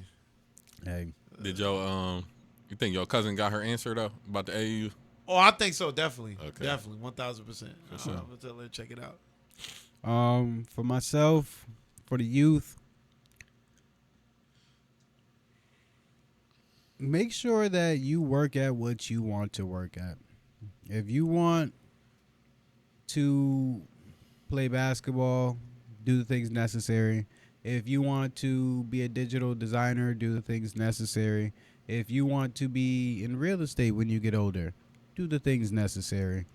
Speaker 1: Hey,
Speaker 2: did you think your cousin got her answer though about the AAU?
Speaker 3: Oh, I think so. Definitely.
Speaker 2: Okay.
Speaker 3: Definitely. 1,000%.
Speaker 2: For sure.
Speaker 3: I'm gonna tell her to check it out.
Speaker 1: For myself, for the youth, make sure that you work at what you want to work at. If you want to play basketball, do the things necessary. If you want to be a digital designer, do the things necessary. If you want to be in real estate when you get older, do the things necessary.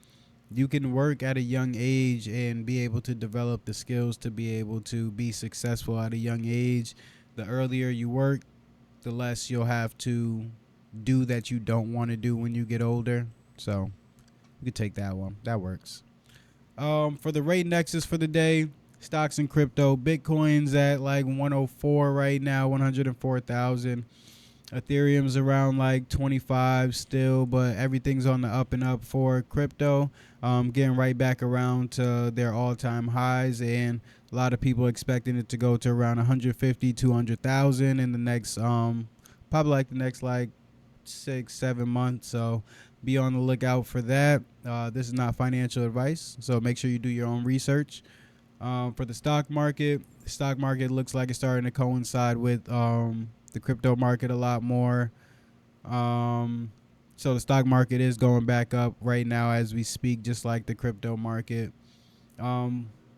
Speaker 1: You can work at a young age and be able to develop the skills to be able to be successful at a young age. The earlier you work, the less you'll have to do that you don't want to do when you get older. So you could take that one. That works. For the rate nexus for the day, stocks and crypto. Bitcoin's at like 104 right now, 104,000. Ethereum's around like 25 still, but everything's on the up and up for crypto. Getting right back around to their all-time highs, and a lot of people expecting it to go to around 150, 200,000 in the next, probably like the next like 6-7 months. So be on the lookout for that. This is not financial advice, so make sure you do your own research. For the stock market looks like it's starting to coincide with the crypto market a lot more. So the stock market is going back up right now as we speak, just like the crypto market.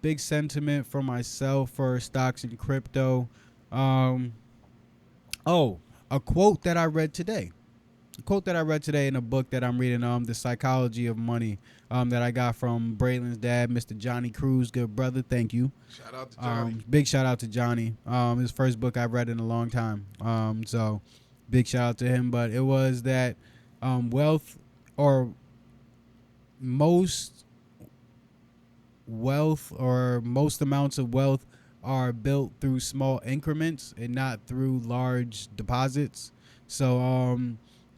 Speaker 1: Big sentiment for myself for stocks and crypto. A quote that I read today. A quote that I read today in a book that I'm reading, The Psychology of Money, that I got from Braylon's dad, Mr. Johnny Cruz. Good brother. Thank you.
Speaker 3: Shout out to Johnny.
Speaker 1: Big shout out to Johnny. His first book I've read in a long time. So big shout out to him. But it was that wealth, or most wealth, or most amounts of wealth are built through small increments and not through large deposits. So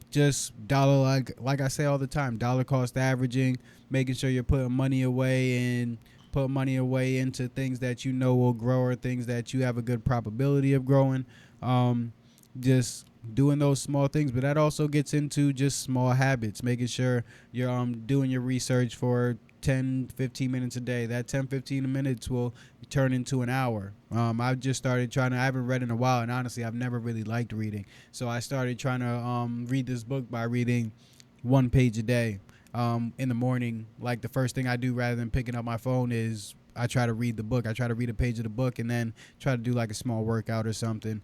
Speaker 1: just dollar, like I say all the time, dollar cost averaging, making sure you're putting money away and put money away into things that you know will grow, or things that you have a good probability of growing. Just doing those small things, but that also gets into just small habits, making sure you're doing your research for 10-15 minutes a day. That 10-15 minutes will turn into an hour. I've just started I haven't read in a while, and honestly I've never really liked reading, so I started trying to read this book by reading 1 page a day in the morning. Like, the first thing I do rather than picking up my phone is I try to read the book. I try to read a page of the book and then try to do like a small workout or something.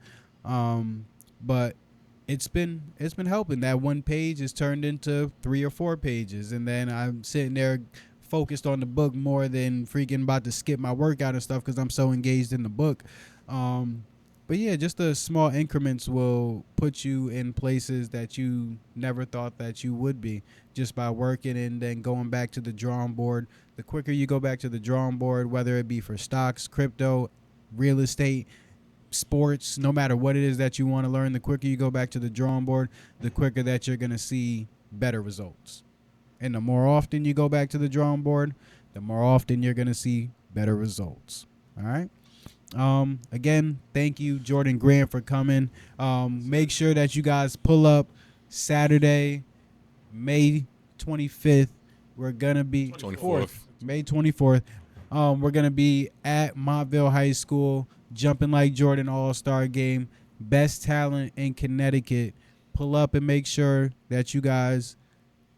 Speaker 1: But it's been helping. That 1 page is turned into 3 or 4 pages, and then I'm sitting there focused on the book more than freaking about to skip my workout and stuff because I'm so engaged in the book. But yeah, just the small increments will put you in places that you never thought that you would be, just by working and then going back to the drawing board. The quicker you go back to the drawing board, whether it be for stocks, crypto, real estate, sports, no matter what it is that you want to learn, the quicker you go back to the drawing board, the quicker that you're going to see better results. And the more often you go back to the drawing board, the more often you're going to see better results. All right. Again, thank you, Jordan Grant, for coming. Make sure that you guys pull up Saturday, May 25th. We're going to be
Speaker 2: 24th.
Speaker 1: May 24th. We're going to be at Montville High School, Jumping Like Jordan All-Star Game. Best talent in Connecticut. Pull up and make sure that you guys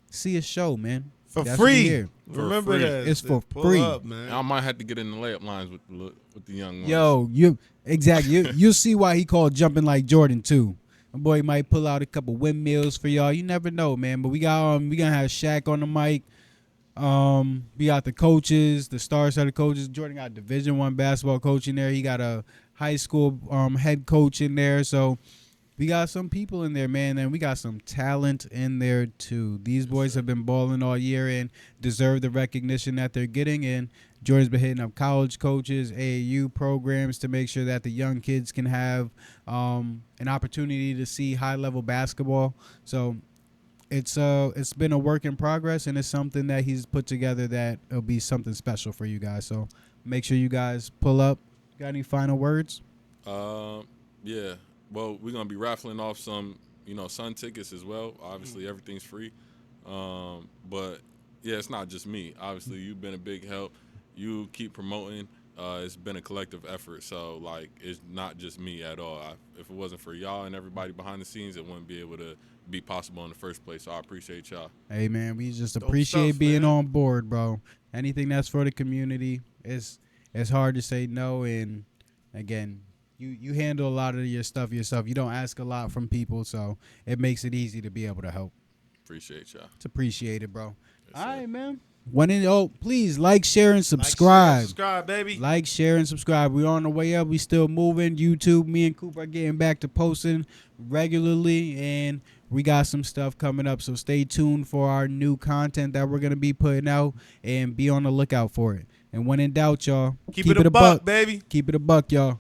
Speaker 1: see a show, man.
Speaker 3: For
Speaker 1: That's
Speaker 3: free.
Speaker 1: here.
Speaker 3: Remember
Speaker 2: free.
Speaker 3: that.
Speaker 1: It's for
Speaker 3: Pull
Speaker 1: free.
Speaker 3: up, man.
Speaker 2: I might have to get in the layup lines with the young ones.
Speaker 1: Yo, you'll see why he called Jumping Like Jordan too. My boy might pull out a couple windmills for y'all. You never know, man. But we gonna have Shaq on the mic. We got the coaches, the star set of coaches. Jordan got Division I basketball coach in there. He got a high school head coach in there. So we got some people in there, man, and we got some talent in there too. These boys have been balling all year and deserve the recognition that they're getting. And Jordan's been hitting up college coaches, AAU programs to make sure that the young kids can have an opportunity to see high-level basketball. So it's been a work in progress, and it's something that he's put together that will be something special for you guys. So make sure you guys pull up. Got any final words?
Speaker 2: Yeah. Well, we're going to be raffling off some, Sun tickets as well. Obviously, everything's free. But, yeah, it's not just me. Obviously, you've been a big help. You keep promoting. It's been a collective effort. So, it's not just me at all. If it wasn't for y'all and everybody behind the scenes, it wouldn't be able to be possible in the first place. So, I appreciate y'all.
Speaker 1: Hey, man, we just
Speaker 3: Dope
Speaker 1: appreciate
Speaker 3: stuff,
Speaker 1: being
Speaker 3: man.
Speaker 1: on board, bro. Anything that's for the community, it's hard to say no. And, again, you handle a lot of your stuff yourself. You don't ask a lot from people, so it makes it easy to be able to help.
Speaker 2: Appreciate y'all.
Speaker 1: It's appreciated, bro.
Speaker 2: Yes,
Speaker 1: All
Speaker 2: sir.
Speaker 1: right, man. Please like, share, and subscribe.
Speaker 3: Subscribe, baby.
Speaker 1: Like, share, and subscribe. We're on the way up. We still moving. YouTube, me and Coop are getting back to posting regularly, and we got some stuff coming up. So stay tuned for our new content that we're going to be putting out, and be on the lookout for it. And when in doubt, y'all,
Speaker 3: Keep it a buck, baby.
Speaker 1: Keep it a buck, y'all.